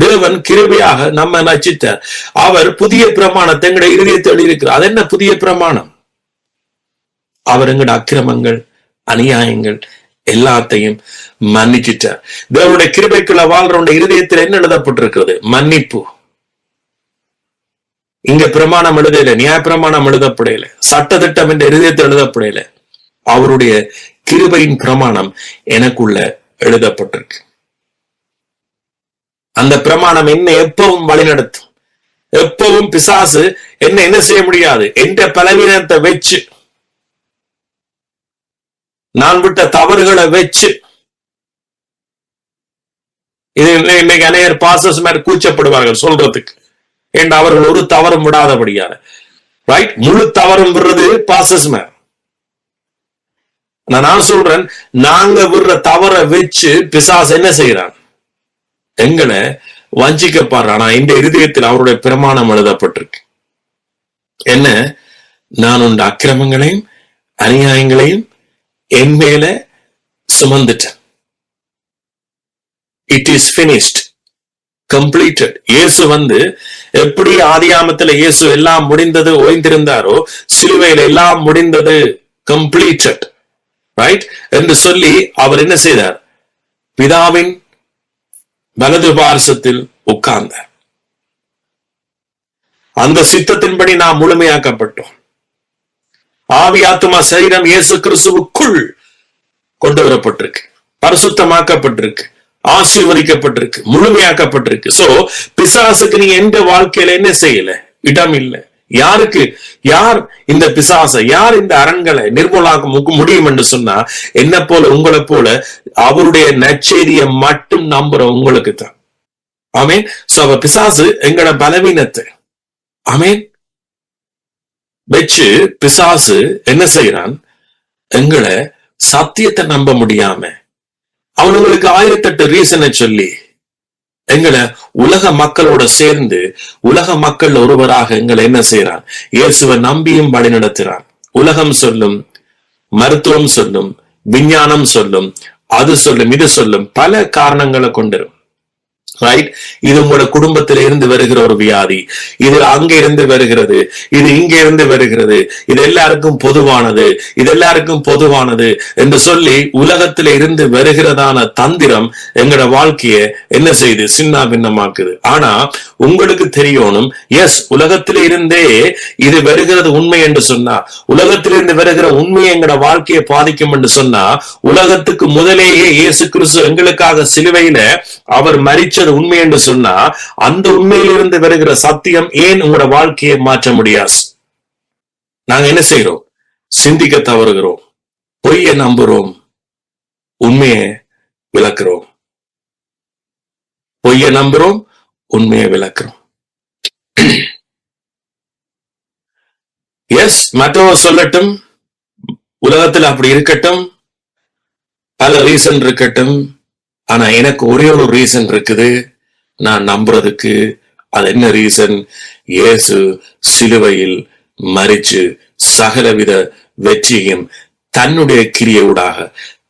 தேவன் கிருபையாக நம்ம ரட்சித்தார். அவர் புதிய பிரமாணத்தை எங்கட இருதயத்தில் எழுதியிருக்கிறார். அது என்ன புதிய பிரமாணம்? அவர் எங்கட அக்கிரமங்கள் அநியாயங்கள் எல்லாத்தையும் மன்னிச்சிட்டார். தேவனுடைய கிருபைக்குள்ள வாழ்றவனுடைய இருதயத்தில் என்ன எழுதப்பட்டிருக்கிறது? மன்னிப்பு. இங்க பிரமாணம் எழுதல, நியாய பிரமாணம் எழுதப்படையில, சட்ட திட்டம் என்ற இருதயத்தில் எழுதப்படையில. அவருடைய கிருபையின் பிரமாணம் எனக்குள்ள எழுதப்பட்டிருக்கு. அந்த பிரமாணம் என்ன எப்பவும் வழிநடத்தும். எப்பவும் பிசாசு என்ன செய்ய முடியாது. என்ற பலவீனத்தை வச்சு, நான் விட்ட தவறுகளை வச்சு, இது இன்னைக்கு அநேகர் பாசஸ் மாதிரி கூச்சப்படுவார்கள் சொல்றதுக்கு. ஏன் அவர்கள் ஒரு தவறும் விடாதபடியான, ரைட், முழு தவறும் விடுறது பாசஸ் மேர். நான் சொல்றேன், நாங்க விடுற தவற வச்சு பிசாசு என்ன செய்யறான்? எங்களை வஞ்சிக்கப்படுறான். ஆனா இந்த இருதயத்தில் அவருடைய பிரமாணம் எழுதப்பட்டிருக்கு. என்ன? நான் உன் அக்கிரமங்களையும் அநியாயங்களையும் என் மேல சுமந்துட்டேன். It is finished, completed. இயேசு எப்படி ஆதியாமத்துல இயேசு எல்லாம் முடிந்தது ஓய்ந்திருந்தாரோ, சிலுவையில் எல்லாம் முடிந்தது, கம்ப்ளீட்டட், ரைட் என்று சொல்லி அவர் என்ன செய்தார்? பிதாவின் வலது பார்சத்தில் உட்கார்ந்தார். அந்த சித்தத்தின்படி நாம் முழுமையாக்கப்பட்டோம். ஆவி ஆத்துமா சரீரம் இயேசு கிறிஸ்துவுக்குள் கொண்டு வரப்பட்டிருக்கு, பரிசுத்தமாக்கப்பட்டிருக்கு, ஆசீர்வதிக்கப்பட்டிருக்கு, முழுமையாக்கப்பட்டிருக்கு. சோ பிசாசுக்கு நீ எந்த வாழ்க்கையில என்ன செய்யல? இடம் இல்லை. யாருக்கு? யார் இந்த பிசாசை, யார் இந்த அரண்களை நிர்மூலமாக்க முடியும் என்று சொன்னா, என்ன போல உங்களை போல அவருடைய நற்செய்தியை மட்டும் நம்புற உங்களுக்கு தான். ஆமேன். சோ அவ பிசாசு எங்களோட பலவீனத்தை ஆமேன் வச்சு பிசாசு என்ன செய்யறான்? எங்களை சத்தியத்தை நம்ப முடியாம அவனுங்களுக்கு 1008 ரீசனை சொல்லி எங்களை உலக மக்களோட சேர்ந்து உலக மக்கள் ஒருவராக எங்களை என்ன செய்யறான்? இயேசுவை நம்பியும் வழி நடத்துறான். உலகம் சொல்லும், மருத்துவம் சொல்லும், விஞ்ஞானம் சொல்லும், அது சொல்லும், இது சொல்லும், பல காரணங்களை கொண்டிரும். ரைட்? இது உங்களோட குடும்பத்தில இருந்து வருகிற ஒரு வியாதி, இது அங்க இருந்து வருகிறது, இது இங்க இருந்து வருகிறது, இது எல்லாருக்கும் பொதுவானது, இது எல்லாருக்கும் பொதுவானது என்று சொல்லி உலகத்தில இருந்து வருகிறதான தந்திரம் எங்களோட வாழ்க்கைய என்ன செய்யுது? சின்ன பின்னமாக்குது. ஆனா உங்களுக்கு தெரியணும், எஸ், உலகத்தில இருந்தே இது வருகிறது உண்மை என்று சொன்னா, உலகத்திலிருந்து வருகிற உண்மையை எங்களோட வாழ்க்கையை பாதிக்கும் என்று சொன்னா, உலகத்துக்கு முதலேயே இயேசு கிறிஸ்து எங்களுக்காக சிலுவையில அவர் மரிச்சது உண்மை என்று சொன்னா, அந்த உண்மையிலிருந்து வருகிற சத்தியம் ஏன் உங்களோட வாழ்க்கையை மாற்ற முடியாது? நாங்க என்ன செய்யறோம்? சிந்திக்க தவறுகிறோம், பொய்யை நம்புறோம், உண்மையை விளக்குறோம். பொய்யை நம்புறோம், உண்மையை விளக்குறோம். எஸ், மற்றவர் சொல்லட்டும், உலகத்தில் அப்படி இருக்கட்டும், பல ரீசன் இருக்கட்டும். ஆனா எனக்கு ஒரே ஒரு ரீசன் இருக்குது நான் நம்புறதுக்கு. அது என்ன ரீசன்? இயேசு சிலுவையில் மரிச்சு சகலவித வெற்றியும் தன்னுடைய கிரியையூடாக,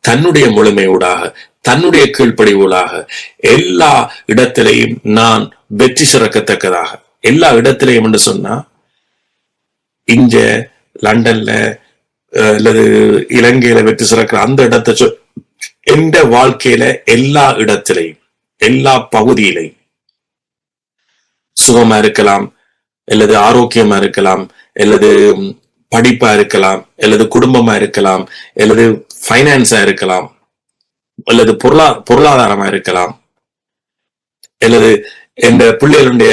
தன்னுடைய முழுமையூடாக, தன்னுடைய கீழ்ப்படிவுடாக எல்லா இடத்திலையும் நான் வெற்றி சிறக்கத்தக்கதாக, எல்லா இடத்திலையும் என்று சொன்னா, இங்க லண்டன்ல அல்லது இலங்கையில வெற்றி சிறக்கிற அந்த இடத்தை எந்த வாழ்க்கையில எல்லா இடத்திலையும் எல்லா பகுதியிலையும். சுகமா இருக்கலாம், அல்லது ஆரோக்கியமா இருக்கலாம், அல்லது படிப்பா இருக்கலாம், அல்லது குடும்பமா இருக்கலாம், அல்லது பைனான்ஸா இருக்கலாம், அல்லது பொருளாதாரமா இருக்கலாம், அல்லது என்ற பிள்ளைகளுடைய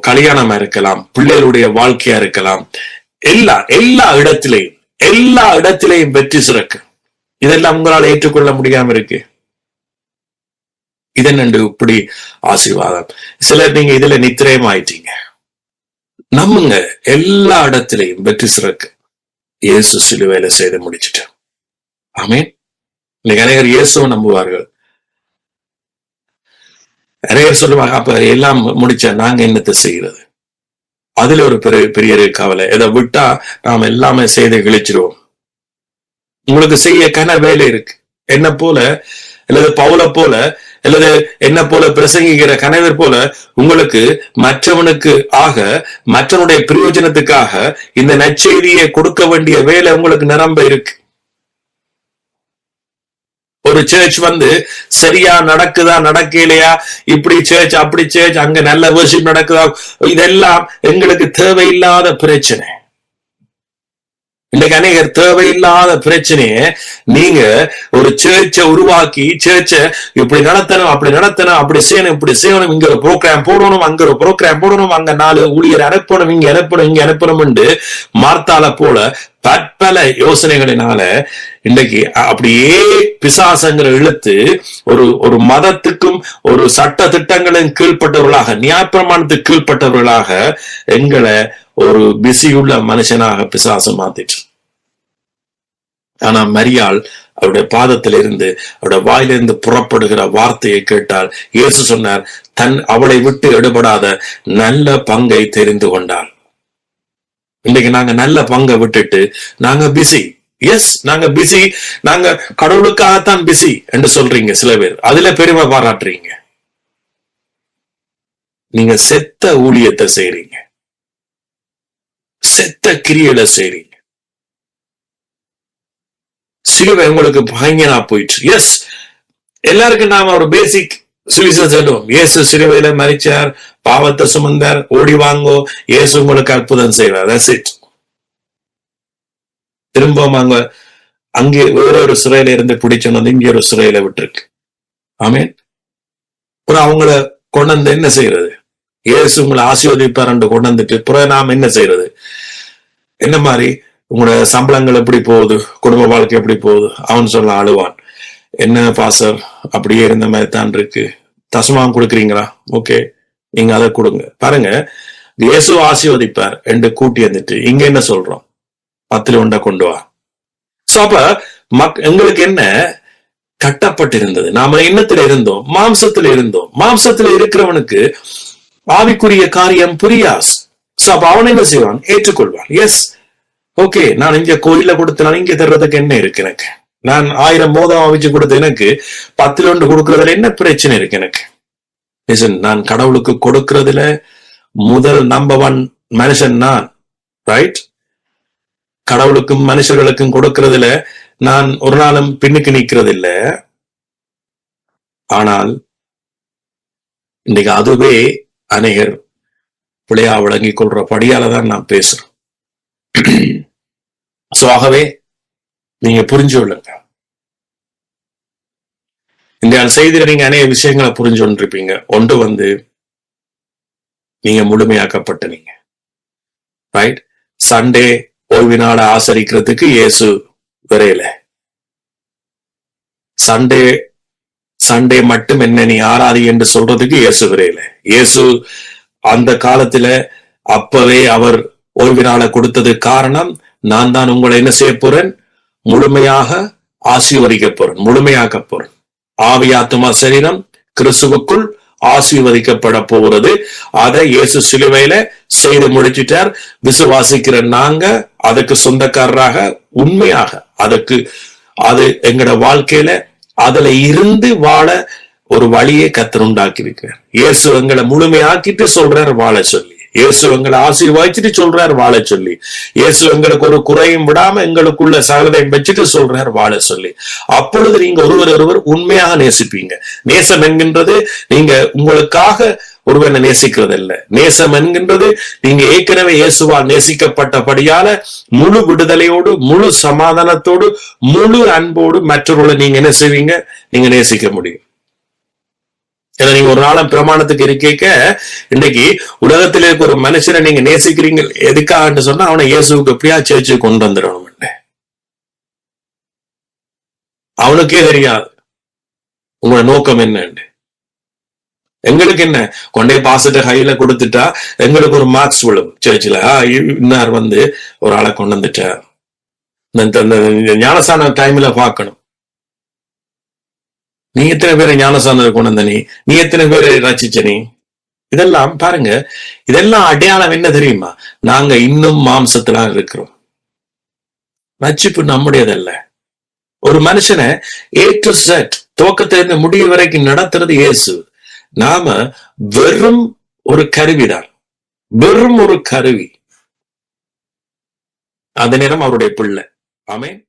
கல்யாணமா இருக்கலாம், பிள்ளைகளுடைய வாழ்க்கையா இருக்கலாம். எல்லா இடத்திலையும் வெற்றி சிறக்கு. இதெல்லாம் உங்களால் ஏற்றுக்கொள்ள முடியாம இருக்கு. இதென்று இப்படி ஆசீர்வாதம். சிலர் நீங்க இதுல நித்திரயம் ஆயிட்டீங்க. நம்புங்க, எல்லா இடத்திலையும் வெற்றி சிறக்கு. இயேசு சிலுவையில செய்து முடிச்சுட்டார். ஆமீன். இன்னைக்கு அநேகர் இயேசுவை நம்புவார்கள். அநேகர் சொல்லுவாங்க, அப்ப எல்லாம் முடிச்சா நாங்க என்னத்தை செய்யறது? அதுல ஒரு பெரிய கவலை. இதை விட்டா நாம் எல்லாமே செய்து கிழிச்சிருவோம். உங்களுக்கு செய்ய கன வேலை இருக்கு. என்ன போல அல்லது பவுல போல அல்லது என்ன போல பிரசங்கிக்கிற கணவர் போல உங்களுக்கு மற்றவனுக்கு மற்றவனுடைய பிரயோஜனத்துக்காக இந்த நற்செய்தியை கொடுக்க வேண்டிய வேலை உங்களுக்கு நிரம்ப இருக்கு. ஒரு சர்ச் சரியா நடக்குதா நடக்கலையா, இப்படி சர்ச் அப்படி சர்ச், அங்க நல்ல வர்ஷிப் நடக்குதா, இதெல்லாம் எங்களுக்கு தேவையில்லாத பிரச்சனை. இன்னைக்கு அநேகர் தேவையில்லாத பிரச்சனைய நீங்க ஒரு சர்ச்சை உருவாக்கி சர்ச்சை இப்படி நடத்தணும் அப்படி நடத்தணும், அப்படி செய்யணும் இப்படி செய்யணும், இங்க ஒரு ப்ரோக்ராம் போடணும், அங்க ஒரு ப்ரோக்ராம் போடணும், அங்க 4 ஊழியர் அனுப்பணும், இங்க அனுப்பணும் மார்த்தால போல பற்பல யோசனைகளினால இன்னைக்கு அப்படியே பிசாசங்கிற இழுத்து ஒரு மதத்துக்கும் ஒரு சட்ட திட்டங்களின் கீழ்பட்டவர்களாக, நியாயப்பிரமாணத்துக்கு கீழ்பட்டவர்களாக எங்களை ஒரு பிஸியுள்ள மனுஷனாக பிசாசு மாத்திட்டு. ஆனா மரியாள் அவருடைய பாதத்திலிருந்து அவருடைய வாயிலிருந்து புறப்படுகிற வார்த்தையை கேட்டால் இயேசு சொன்னார், அவளை விட்டு எடுபடாத நல்ல பங்கை தெரிந்து கொண்டாள். இன்னைக்கு நாங்க நல்ல பங்கை விட்டுட்டு நாங்க பிஸி. எஸ், நாங்க பிஸி, நாங்க கடவுளுக்காகத்தான் பிஸி என்று சொல்றீங்க சில பேர். அதுல பெருமை பாராட்டுறீங்க. நீங்க செத்த ஊழியத்தை செய்றீங்க, செத்த கிரியைகளை செய்றீங்க. சிலுவை உங்களுக்கு பயங்கரா போயிடுச்சு. எஸ், எல்லாருக்கும் நாம ஒரு பேசிக் சுவிசேஷம் சொல்லுவோம். இயேசு சிலுவையில மரிச்சார், பாவத்தை சுமந்தார், ஓடி வாங்கோ, இயேசு உங்களுக்கு அற்புதம் செய்வார். That's it. திரும்ப அங்கே வேறொரு சிறையில இருந்து பிடிச்சோன்னு இங்க ஒரு சிறையில விட்டுருக்கு. ஆமீன். அவங்கள கொண்டு வந்து என்ன செய்யறது? இயேசு உங்களை ஆசீர்வதிப்பார் என்று கொண்டு வந்துட்டு பிறகு நாம் என்ன செய்யறது? என்ன மாதிரி உங்களோட சம்பளங்கள் எப்படி போகுது, குடும்ப வாழ்க்கை எப்படி போகுது? அவன் சொல்ல அழுவான், என்ன பாசர் அப்படியே இருந்த மாதிரி தான் இருக்கு, தசமாம் கொடுக்குறீங்களா? ஓகே, நீங்க அதை கொடுங்க. பாருங்க, இயேசு ஆசீர்வதிப்பார் என்று கூட்டி வந்துட்டு இங்க என்ன சொல்றோம்? 10 ஒன்றை கொண்டு வா. சோ அப்ப எங்களுக்கு என்ன கட்டப்பட்டிருந்தது? நாம எண்ணத்துல இருந்தோம், மாம்சத்துல இருந்தோம். மாம்சத்துல இருக்கிறவனுக்கு ஆவிக்குரிய காரியம் புரியாது. சோ அப்ப அவன் என்ன செய்வான்? ஏற்றுக்கொள்வான். எஸ், ஓகே, நான் இங்க கோயில கொடுத்தனால இங்க தர்றதுக்கு என்ன இருக்கு எனக்கு? நான் 1000 மோதம் அவிச்சு கொடுத்து எனக்கு 10 ஒன்று கொடுக்கறதுல என்ன பிரச்சனை இருக்கு எனக்கு? நான் கடவுளுக்கு கொடுக்கறதுல முதல் நம்பர் 1 மனுஷன் நான். ரைட்? கடவுளுக்கும் மனுஷர்களுக்கும் கொடுக்கறதுல நான் ஒரு நாளும் பின்னுக்கு நிக்கிறது இல்லை. ஆனால் இன்னைக்கு அதுவே அநேகர் பிள்ளையா வழங்கி கொள்ற படியாலதான் நான் பேசுறேன். சோ ஆகவே நீங்க புரிஞ்சு கொள்ளுங்க. இந்த செய்தியில நீங்க அநேக விஷயங்களை புரிஞ்சு கொண்டிருப்பீங்க. ஒன்று நீங்க முழுமையாக்கப்பட்ட நீங்க. ரைட்? சண்டே ஓய்வு நாளை ஆசரிக்கிறதுக்கு இயேசு விரையில. சண்டே மட்டும் என்ன நீ ஆராதி என்று சொல்றதுக்கு இயேசு விரையில. இயேசு அந்த காலத்துல அப்பவே அவர் ஓய்வு நாளை கொடுத்தது காரணம், நான் தான் உங்களை என்ன செய்ய போறேன்? முழுமையாக ஆசீர்வதிக்க போறேன், முழுமையாக்க போறேன். ஆவி ஆத்துமா சரீரம் கிறிஸ்துவுக்குள் ஆசீர்வதிக்கப்பட போகிறது. அதை இயேசு சிலுவையில செய்து முடிச்சிட்டார். விசுவாசிக்கிற நாங்க அதுக்கு சொந்தக்காரராக உண்மையாக அது எங்கட வாழ்க்கையில அதுல இருந்து வாழ ஒரு வழியை கர்த்தர் உண்டாக்கி இருக்கிறார். இயேசு எங்களை முழுமையாக்கிட்டு சொல்றார் வாழ சொல்லி. இயேசு எங்களை ஆசீர்வதிச்சுட்டு சொல்றார் வாழ சொல்லி. இயேசு எங்களுக்கு ஒரு குறையும் விடாம எங்களுக்குள்ள சகலதையும் வச்சுட்டு சொல்றார் வாழ சொல்லி. அப்பொழுது நீங்க ஒருவர் உண்மையாக நேசிப்பீங்க. நேசம் என்கின்றது நீங்க உங்களுக்காக ஒருவனை நேசிக்கிறது இல்ல. நேசம் என்கின்றது நீங்க ஏற்கனவே இயேசுவால் நேசிக்கப்பட்டபடியால முழு விடுதலையோடு, முழு சமாதானத்தோடு, முழு அன்போடு மற்றவர்களை நீங்க என்ன செய்வீங்க? நீங்க நேசிக்க முடியும். ஏன்னா நீங்க ஒரு நாளும் பிரமாணத்துக்கு இருக்க இன்னைக்கு உலகத்தில இருக்க ஒரு மனுஷனை நீங்க நேசிக்கிறீங்க எதுக்காகன்னு சொன்னா அவனை இயேசுக்கு எப்படியா சேர்ச்சு கொண்டு வந்துடணும். அவனுக்கே தெரியாது உங்களோட நோக்கம் என்னன்னு. எங்களுக்கு என்ன, கொண்டே பாசத்தை கையில கொடுத்துட்டா எங்களுக்கு ஒரு மார்க்ஸ் விழும் சேர்ச்சில. இன்னார் ஒரு ஆளை கொண்டு வந்துட்டார். ஞானசான டைம்ல பார்க்கணும், நீ எத்தனை பேரை ஞானசானத்தை கொண்டு வந்த, நீ எத்தனை பேரை ரசிச்ச நீ. இதெல்லாம் பாருங்க, இதெல்லாம் அடையாளம் என்ன தெரியுமா? நாங்க இன்னும் மாம்சத்துல இருக்கிறோம். ரட்சிப்பு நம்முடையதல்ல. ஒரு மனுஷனை A to Z துவக்கத்திலிருந்து முடிவு வரைக்கும் நடத்துறது இயேசு. நாம வெறும் ஒரு கருவிதான், வெறும் ஒரு கருவி. அந்த நேரம் அவருடைய பிள்ளை. ஆமென்.